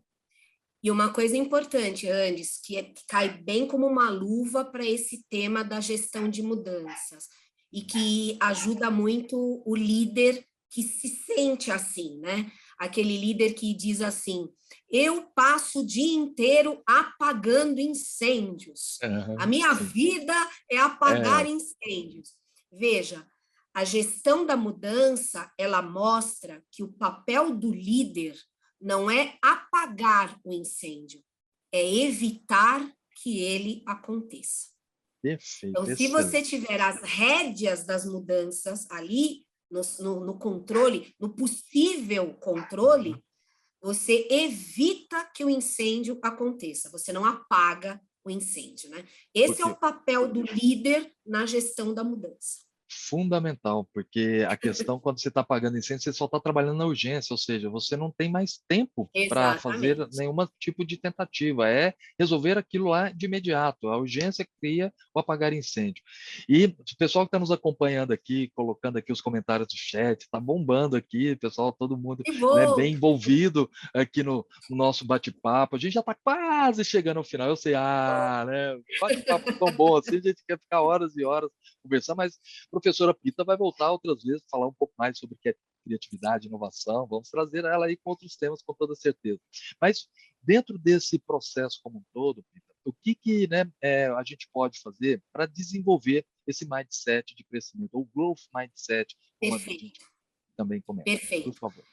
E uma coisa importante, Andes, que cai bem como uma luva para esse tema da gestão de mudanças e que ajuda muito o líder que se sente assim, né? Aquele líder que diz assim: eu passo o dia inteiro apagando incêndios. A minha Sim. vida é apagar incêndios. Veja, a gestão da mudança, ela mostra que o papel do líder não é apagar o incêndio, é evitar que ele aconteça. Então, Perfeito, se você excelente. tiver as rédeas das mudanças ali, no controle, no possível controle, você evita que o incêndio aconteça, você não apaga o incêndio, né? Esse é Porque o papel do líder na gestão da mudança. fundamental, porque a questão, quando você está apagando incêndio, você só está trabalhando na urgência, ou seja, você não tem mais tempo para fazer Exatamente. nenhum tipo de tentativa, é resolver aquilo lá de imediato. A urgência cria o apagar incêndio. E o pessoal que está nos acompanhando aqui, colocando aqui os comentários do chat, está bombando aqui, pessoal, todo mundo, E né, vou. bem envolvido aqui no nosso bate-papo. A gente já está quase chegando ao final. Eu sei, né, bate-papo tão bom assim, a gente quer ficar horas e horas conversando, mas a professora Pita vai voltar outras vezes, falar um pouco mais sobre criatividade, inovação, vamos trazer ela aí com outros temas, com toda certeza. Mas dentro desse processo como um todo, Pita, o que né, a gente pode fazer para desenvolver esse mindset de crescimento, ou growth mindset, como a gente Perfeito, também comenta? Por perfeito. favor.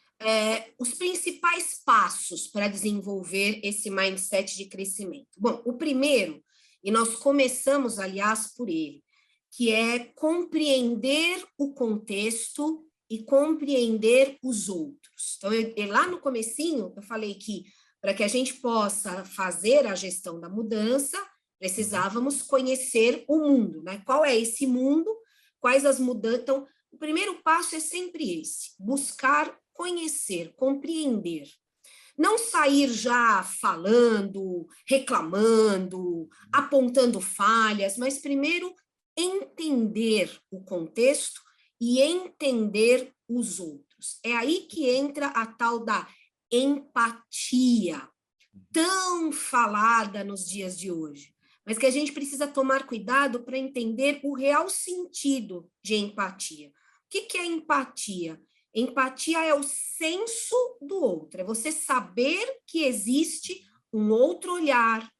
Os principais passos para desenvolver esse mindset de crescimento? Bom, o primeiro, e nós começamos, aliás, por ele, que é compreender o contexto e compreender os outros. Então, lá no comecinho, eu falei que para que a gente possa fazer a gestão da mudança, precisávamos conhecer o mundo, né? Qual é esse mundo? Quais as mudanças? Então, o primeiro passo é sempre esse: buscar conhecer, compreender. Não sair já falando, reclamando, apontando falhas, mas primeiro entender o contexto e entender os outros. É aí que entra a tal da empatia, tão falada nos dias de hoje, mas que a gente precisa tomar cuidado para entender o real sentido de empatia. O que é empatia? Empatia é o senso do outro, é você saber que existe um outro olhar,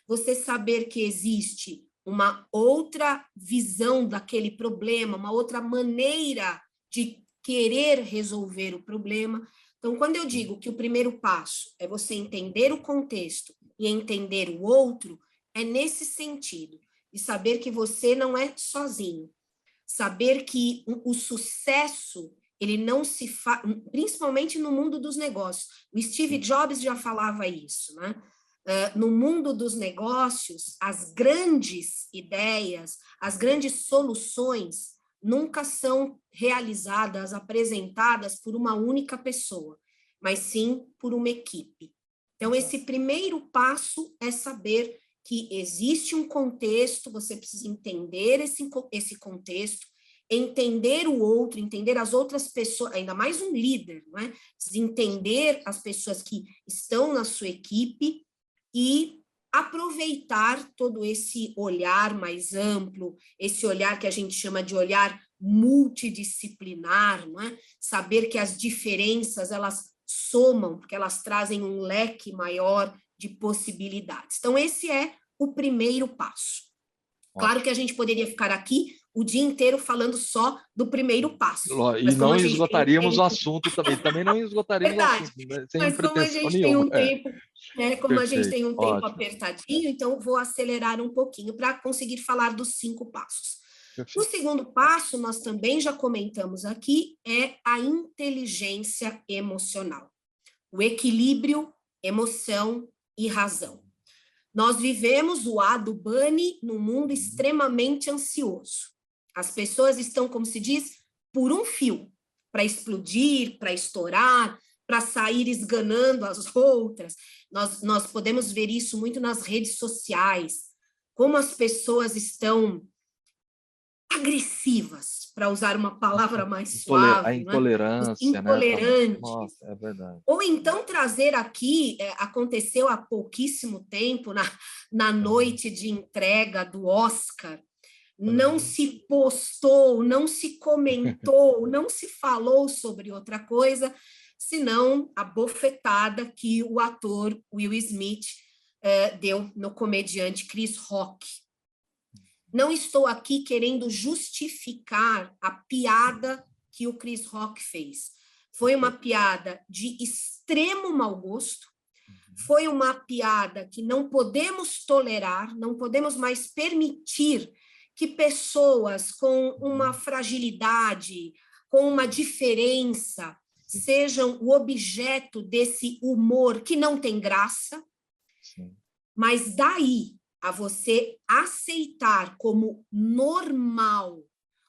você saber que existe uma outra visão daquele problema, uma outra maneira de querer resolver o problema. Então, quando eu digo que o primeiro passo é você entender o contexto e entender o outro, é nesse sentido, de saber que você não é sozinho, saber que o sucesso, ele não se faz, principalmente no mundo dos negócios. O Steve Jobs já falava isso, né? No mundo dos negócios, as grandes ideias, as grandes soluções nunca são realizadas, apresentadas por uma única pessoa, mas sim por uma equipe. Então, esse primeiro passo é saber que existe um contexto, você precisa entender esse contexto, entender o outro, entender as outras pessoas, ainda mais um líder, não é? Precisa entender as pessoas que estão na sua equipe e aproveitar todo esse olhar mais amplo, esse olhar que a gente chama de olhar multidisciplinar, não é? Saber que as diferenças, elas somam, porque elas trazem um leque maior de possibilidades. Então, esse é o primeiro passo. Claro que a gente poderia ficar aqui o dia inteiro falando só do primeiro passo. E não esgotaríamos o assunto também. Também não esgotaríamos o assunto, né? Sem pretensão nenhuma. Como a gente tem um tempo apertadinho, então vou acelerar um pouquinho para conseguir falar dos 5 passos. Perfeito. O segundo passo, nós também já comentamos aqui, é a inteligência emocional. O equilíbrio, emoção e razão. Nós vivemos o A do Bunny num mundo extremamente ansioso. As pessoas estão, como se diz, por um fio, para explodir, para estourar, para sair esganando as outras. Nós podemos ver isso muito nas redes sociais, como as pessoas estão agressivas, para usar uma palavra mais suave. A intolerância, intolerantes. Né? Nossa, é verdade. Ou então trazer aqui, aconteceu há pouquíssimo tempo, na noite de entrega do Oscar, não se postou, não se comentou, não se falou sobre outra coisa, senão a bofetada que o ator Will Smith deu no comediante Chris Rock. Não estou aqui querendo justificar a piada que o Chris Rock fez. Foi uma piada de extremo mau gosto, foi uma piada que não podemos tolerar, não podemos mais permitir que pessoas com uma fragilidade, com uma diferença, sejam o objeto desse humor que não tem graça, mas daí a você aceitar como normal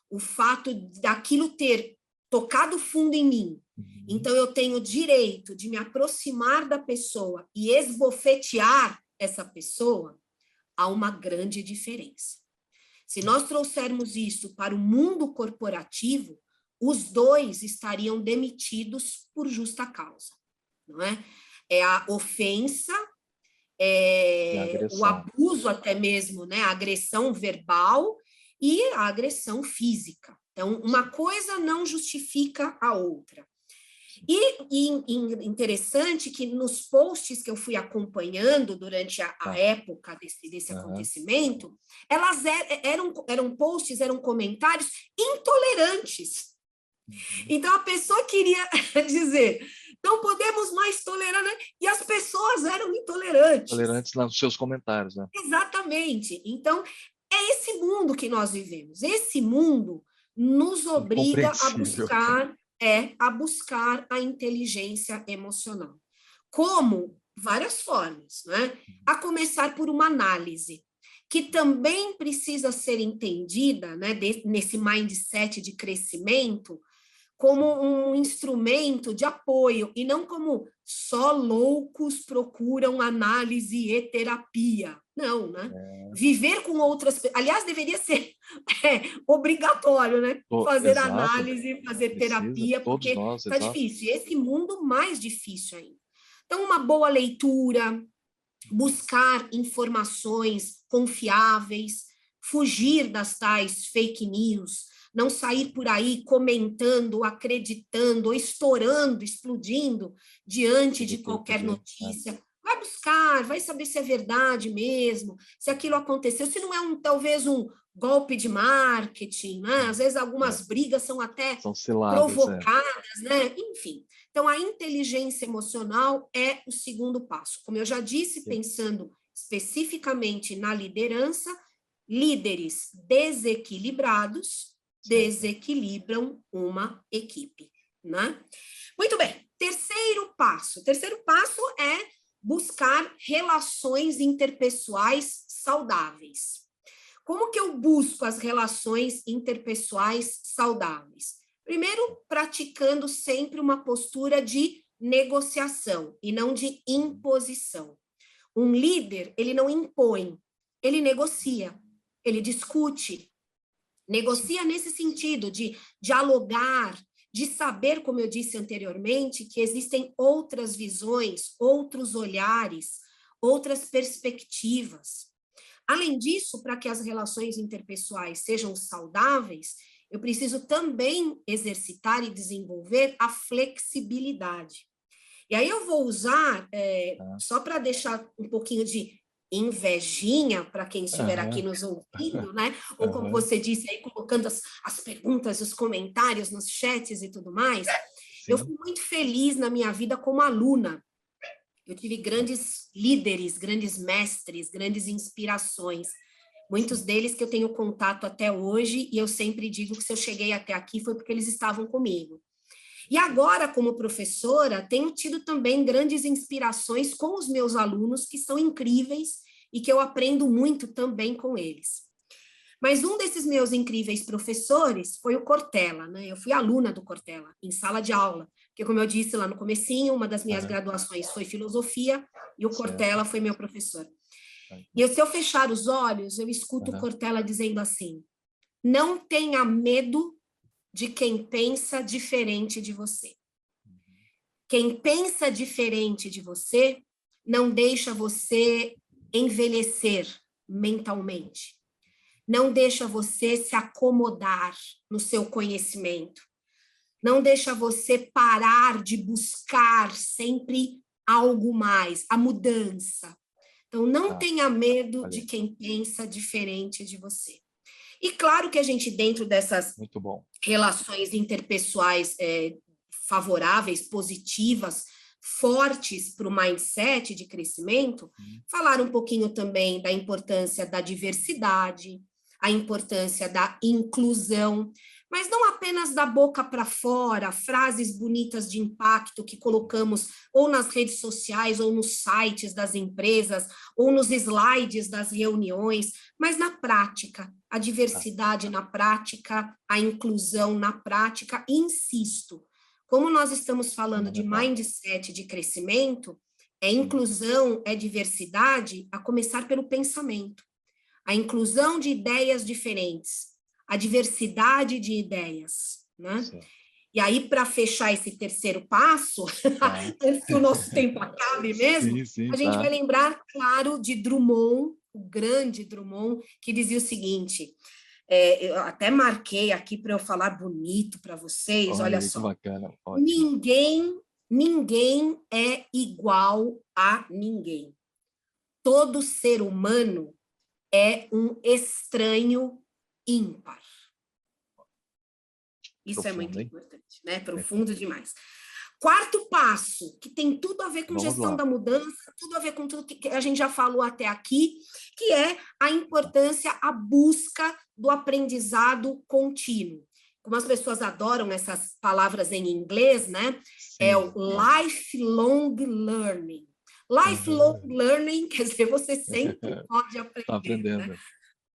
o fato daquilo ter tocado fundo em mim, então eu tenho o direito de me aproximar da pessoa e esbofetear essa pessoa, há uma grande diferença. Se nós trouxermos isso para o mundo corporativo, os dois estariam demitidos por justa causa, não é? É a ofensa, o abuso até mesmo, né? A agressão verbal e a agressão física. Então, uma coisa não justifica a outra. E interessante que nos posts que eu fui acompanhando durante a época desse acontecimento, elas eram posts, eram comentários intolerantes. Então, a pessoa queria dizer, não podemos mais tolerar, né? E as pessoas eram intolerantes. Intolerantes nos seus comentários, né? Exatamente. Então, é esse mundo que nós vivemos. Esse mundo nos obriga a buscar é a buscar a inteligência emocional. Como? Várias formas, né? A começar por uma análise, que também precisa ser entendida, né, nesse mindset de crescimento, como um instrumento de apoio, e não como só loucos procuram análise e terapia. Não, né? Viver com outras... Aliás, deveria ser obrigatório, né? Fazer Exato. análise, fazer Precisa, terapia, todos porque nós, está exato. difícil. E esse mundo mais difícil ainda. Então, uma boa leitura, buscar informações confiáveis, fugir das tais fake news, não sair por aí comentando, acreditando, ou estourando, explodindo diante de qualquer notícia. Vai buscar, vai saber se é verdade mesmo, se aquilo aconteceu, se não é talvez um golpe de marketing, né? Às vezes algumas brigas são até provocadas, né? Enfim. Então, a inteligência emocional é o segundo passo. Como eu já disse, pensando especificamente na liderança, líderes desequilibrados desequilibram uma equipe, né? Muito bem. Terceiro passo. Terceiro passo é buscar relações interpessoais saudáveis. Como que eu busco as relações interpessoais saudáveis? Primeiro, praticando sempre uma postura de negociação e não de imposição. Um líder, ele não impõe, ele negocia, ele discute. Negocia nesse sentido de dialogar, de saber, como eu disse anteriormente, que existem outras visões, outros olhares, outras perspectivas. Além disso, para que as relações interpessoais sejam saudáveis, eu preciso também exercitar e desenvolver a flexibilidade. E aí eu vou usar, só para deixar um pouquinho de invejinha para quem estiver aqui nos ouvindo, né? Ou como você disse aí, colocando as perguntas, os comentários nos chats e tudo mais. Eu fui muito feliz na minha vida como aluna. Eu tive grandes líderes, grandes mestres, grandes inspirações. Muitos deles que eu tenho contato até hoje, e eu sempre digo que se eu cheguei até aqui foi porque eles estavam comigo. E agora, como professora, tenho tido também grandes inspirações com os meus alunos, que são incríveis e que eu aprendo muito também com eles. Mas um desses meus incríveis professores foi o Cortella, né? Eu fui aluna do Cortella, em sala de aula, porque, como eu disse lá no comecinho, uma das minhas graduações foi filosofia, e o Cortella foi meu professor. E se eu fechar os olhos, eu escuto o Cortella dizendo assim: não tenha medo de quem pensa diferente de você. Quem pensa diferente de você não deixa você envelhecer mentalmente. Não deixa você se acomodar no seu conhecimento. Não deixa você parar de buscar sempre algo mais, a mudança. Então, não tenha medo de quem pensa diferente de você. E claro que a gente, dentro dessas relações interpessoais favoráveis, positivas, fortes para o mindset de crescimento, falar um pouquinho também da importância da diversidade, a importância da inclusão, mas não apenas da boca para fora, frases bonitas de impacto que colocamos ou nas redes sociais, ou nos sites das empresas, ou nos slides das reuniões, mas na prática, a diversidade na prática, a inclusão na prática, e insisto, como nós estamos falando de mindset de crescimento, inclusão, diversidade, a começar pelo pensamento. A inclusão de ideias diferentes, a diversidade de ideias, né? Sim. E aí, para fechar esse terceiro passo, antes que o nosso tempo acabe mesmo, a gente vai lembrar, claro, de Drummond, o grande Drummond, que dizia o seguinte, eu até marquei aqui para eu falar bonito para vocês, olha só. Bacana, ninguém é igual a ninguém. Todo ser humano é um estranho ímpar. Isso profundo, é muito importante, né? Profundo demais. Quarto passo, que tem tudo a ver com gestão da mudança, tudo a ver com tudo que a gente já falou até aqui, que é a importância, a busca do aprendizado contínuo. como as pessoas adoram essas palavras em inglês, né? É Sim. o lifelong learning. Lifelong learning quer dizer você sempre pode Tá aprender, né? aprendendo.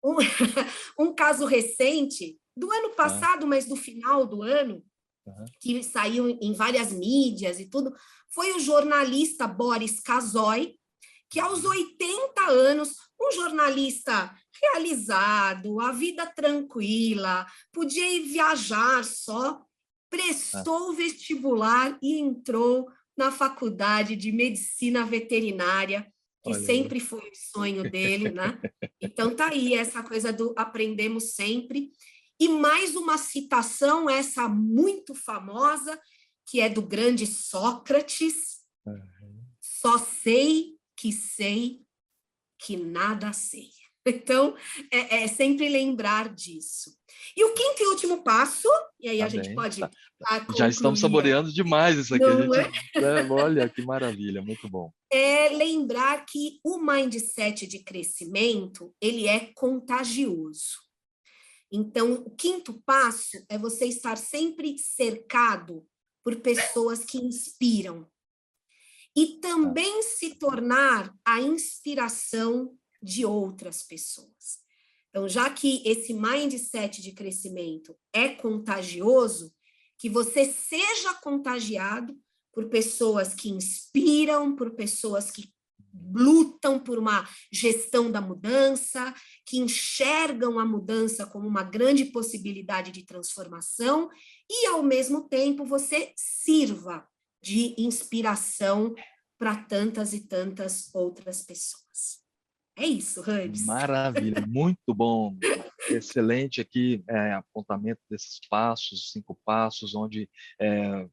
Um, um caso recente, do ano Tá. passado, mas do final do ano, que saiu em várias mídias e tudo, foi o jornalista Boris Kazoy, que aos 80 anos, um jornalista realizado, a vida tranquila, podia ir viajar só, prestou o vestibular e entrou na faculdade de medicina veterinária, que Olha aí. sempre foi o sonho dele, né? Então tá aí essa coisa do aprendemos sempre. E mais uma citação, essa muito famosa, que é do grande Sócrates: só sei que nada sei. Então, é sempre lembrar disso. E o quinto e último passo, e aí Tá a gente bem. pode Já estamos concluir, saboreando demais isso aqui. A não gente, é? olha que maravilha, muito bom. É lembrar que o mindset de crescimento, ele é contagioso. Então, o quinto passo é você estar sempre cercado por pessoas que inspiram e também se tornar a inspiração de outras pessoas. Então, já que esse mindset de crescimento é contagioso, que você seja contagiado por pessoas que inspiram, por pessoas que lutam por uma gestão da mudança, que enxergam a mudança como uma grande possibilidade de transformação e, ao mesmo tempo, você sirva de inspiração para tantas e tantas outras pessoas. É isso, Hans. Maravilha, muito bom. Excelente aqui apontamento desses passos, 5 passos, onde,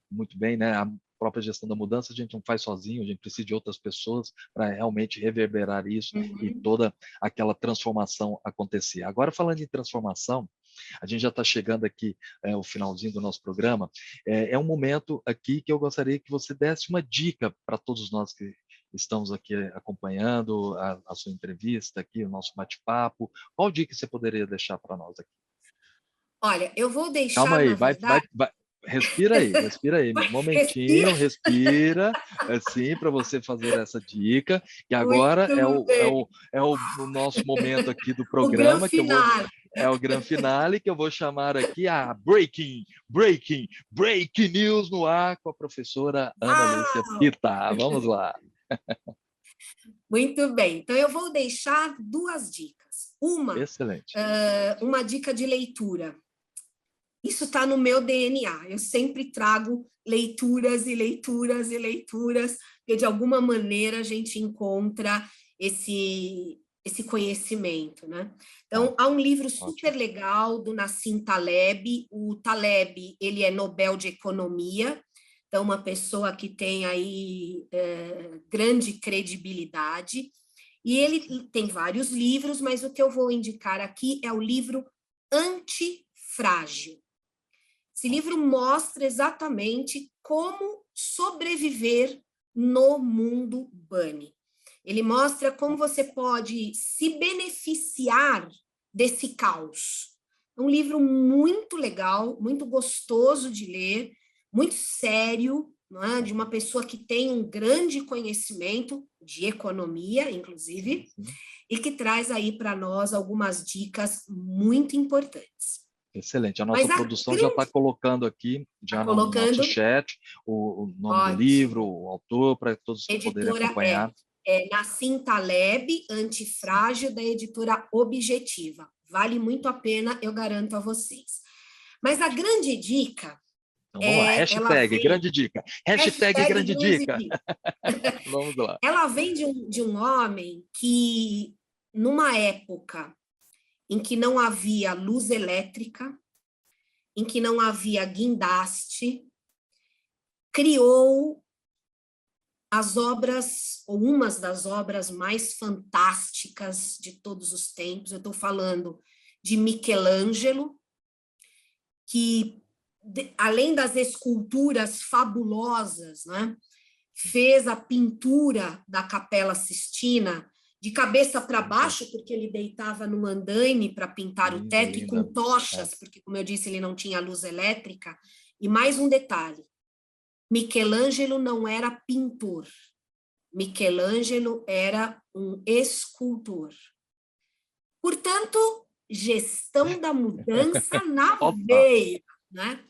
muito bem, né, a própria gestão da mudança a gente não faz sozinho, a gente precisa de outras pessoas para realmente reverberar isso e toda aquela transformação acontecer. Agora, falando em transformação, a gente já está chegando aqui ao finalzinho do nosso programa, é um momento aqui que eu gostaria que você desse uma dica para todos nós que estamos aqui acompanhando a sua entrevista aqui, o nosso bate-papo. Qual dica você poderia deixar para nós aqui? Olha, eu vou Calma deixar, aí, na verdade... respira aí, um momentinho, respira, assim, para você fazer essa dica, e agora Muito bem. é o nosso momento aqui do O grande programa, que eu vou, final. é o grande finale, que eu vou chamar aqui a Breaking News no ar com a professora Ana Lúcia Pita. Vamos lá. Muito bem. Então, eu vou deixar 2 dicas. Excelente. Uma dica de leitura. Isso está no meu DNA. Eu sempre trago leituras e leituras e leituras, porque de alguma maneira a gente encontra esse conhecimento, né? Então, há um livro super legal do Nassim Taleb. O Taleb, ele é Nobel de Economia, então uma pessoa que tem aí grande credibilidade. E ele tem vários livros, mas o que eu vou indicar aqui é o livro Antifrágil. Esse livro mostra exatamente como sobreviver no mundo bunny. Ele mostra como você pode se beneficiar desse caos. É um livro muito legal, muito gostoso de ler, muito sério, não é? De uma pessoa que tem um grande conhecimento de economia, inclusive, e que traz aí para nós algumas dicas muito importantes. Excelente. A nossa produção já está colocando aqui, já no nosso chat, o nome do livro, o autor, para todos poderem acompanhar. Nassim Taleb, Antifrágil, da editora Objetiva. Vale muito a pena, eu garanto a vocês. Mas a grande dica... Então, vamos lá, hashtag grande dica. Hashtag grande dica. Vamos lá. Ela vem de um homem que, numa época em que não havia luz elétrica, em que não havia guindaste, criou as obras, ou umas das obras mais fantásticas de todos os tempos. Eu estou falando de Michelangelo, que, além das esculturas fabulosas, né, fez a pintura da Capela Sistina de cabeça para baixo, porque ele deitava no andaime para pintar o Linda, teto, e com linda. tochas, porque, como eu disse, ele não tinha luz elétrica. E mais um detalhe, Michelangelo não era pintor, Michelangelo era um escultor. Portanto, gestão da mudança na Opa! veia, né?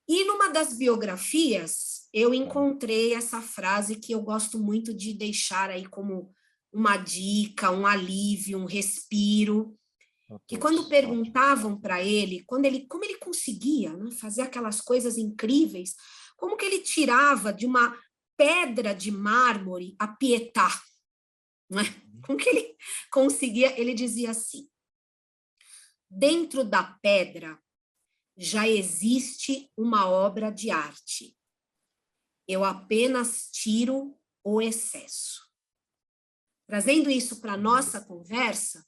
E numa das biografias, eu encontrei essa frase que eu gosto muito de deixar aí como uma dica, um alívio, um respiro, que quando perguntavam para ele, como ele conseguia, né, fazer aquelas coisas incríveis, como que ele tirava de uma pedra de mármore a Pietà, não é? Como que ele conseguia? Ele dizia assim: dentro da pedra já existe uma obra de arte. Eu apenas tiro o excesso. Trazendo isso para a nossa conversa,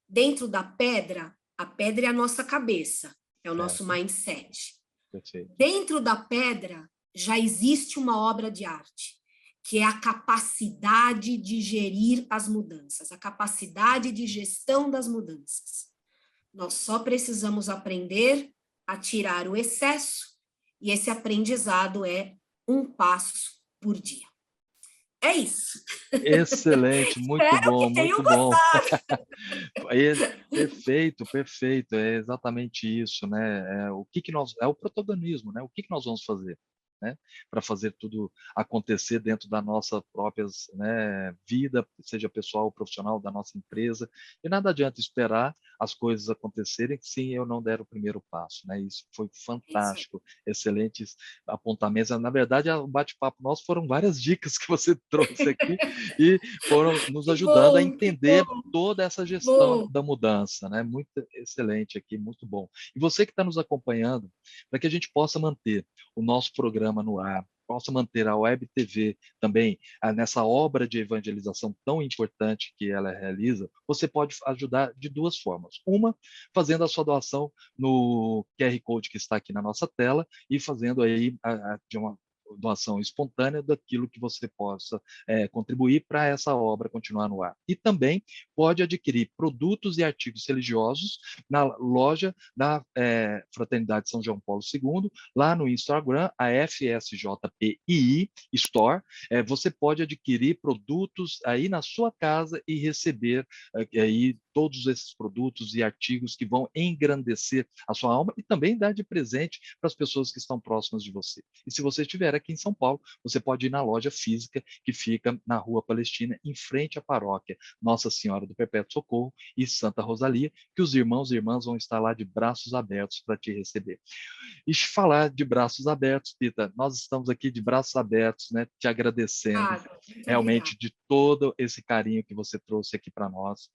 dentro da pedra, a pedra é a nossa cabeça, é o nosso mindset. Perfeito. Dentro da pedra já existe uma obra de arte, que é a capacidade de gerir as mudanças, a capacidade de gestão das mudanças. Nós só precisamos aprender a tirar o excesso, e esse aprendizado é um passo por dia. É isso. Excelente, muito Espero bom, que tenham muito bom. gostado. Perfeito, perfeito, é exatamente isso, né? O que que nós, é o protagonismo, né? O que que nós vamos fazer, né? Para fazer tudo acontecer dentro da nossa própria, né, vida, seja pessoal ou profissional, da nossa empresa. E nada adianta esperar as coisas acontecerem se eu não der o primeiro passo, né? Isso foi fantástico, excelentes apontamentos. Na verdade, o bate-papo nosso foram várias dicas que você trouxe aqui e foram nos ajudando a Que entender bom, toda essa que gestão bom. da mudança, né? Muito excelente aqui, muito bom. E você que está nos acompanhando, para que a gente possa manter o nosso programa no ar, possa manter a Web TV também nessa obra de evangelização tão importante que ela realiza, você pode ajudar de duas formas. Uma, fazendo a sua doação no QR Code que está aqui na nossa tela e fazendo aí de uma doação espontânea daquilo que você possa contribuir para essa obra continuar no ar. E também pode adquirir produtos e artigos religiosos na loja da Fraternidade São João Paulo II, lá no Instagram, a FSJPII Store. Você pode adquirir produtos aí na sua casa e receber aí todos esses produtos e artigos que vão engrandecer a sua alma e também dar de presente para as pessoas que estão próximas de você. E se você estiver aqui em São Paulo, você pode ir na loja física que fica na Rua Palestina, em frente à paróquia Nossa Senhora do Perpétuo Socorro e Santa Rosalia, que os irmãos e irmãs vão estar lá de braços abertos para te receber. E falar de braços abertos, Pita, nós estamos aqui de braços abertos, né, te agradecendo Muito obrigada. realmente de todo esse carinho que você trouxe aqui para nós,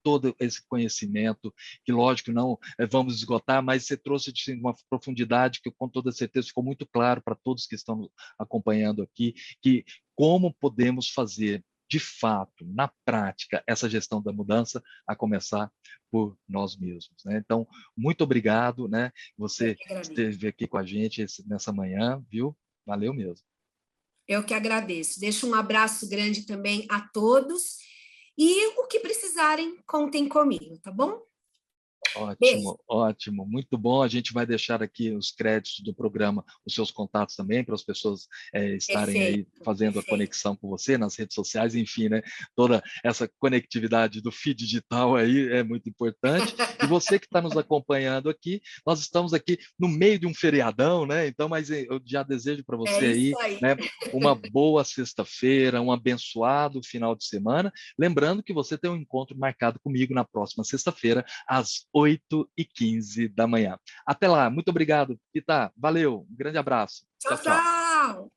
todo esse conhecimento, que lógico não vamos esgotar, mas você trouxe de uma profundidade que com toda certeza ficou muito claro para todos que estão acompanhando aqui, que como podemos fazer de fato, na prática, essa gestão da mudança, a começar por nós mesmos, né? Então, muito obrigado, né? Eu Você que agradeço. esteve aqui com a gente nessa manhã, viu? Valeu mesmo. Eu que agradeço. Deixo um abraço grande também a todos. E o que precisarem, contem comigo, tá bom? Beijo. Ótimo, ótimo, muito bom. A gente vai deixar aqui os créditos do programa, os seus contatos também, para as pessoas estarem aí Perfeito, fazendo a perfeito. conexão com você nas redes sociais, enfim, né? Toda essa conectividade do feed digital aí é muito importante. E você que está nos acompanhando aqui, nós estamos aqui no meio de um feriadão, né? Então, mas eu já desejo para É você isso aí, aí. né? Uma boa sexta-feira, um abençoado final de semana. Lembrando que você tem um encontro marcado comigo na próxima sexta-feira, às 8h15 da manhã. Até lá, muito obrigado, Pita. Valeu, um grande abraço. Tchau, Tchau, tchau. tchau.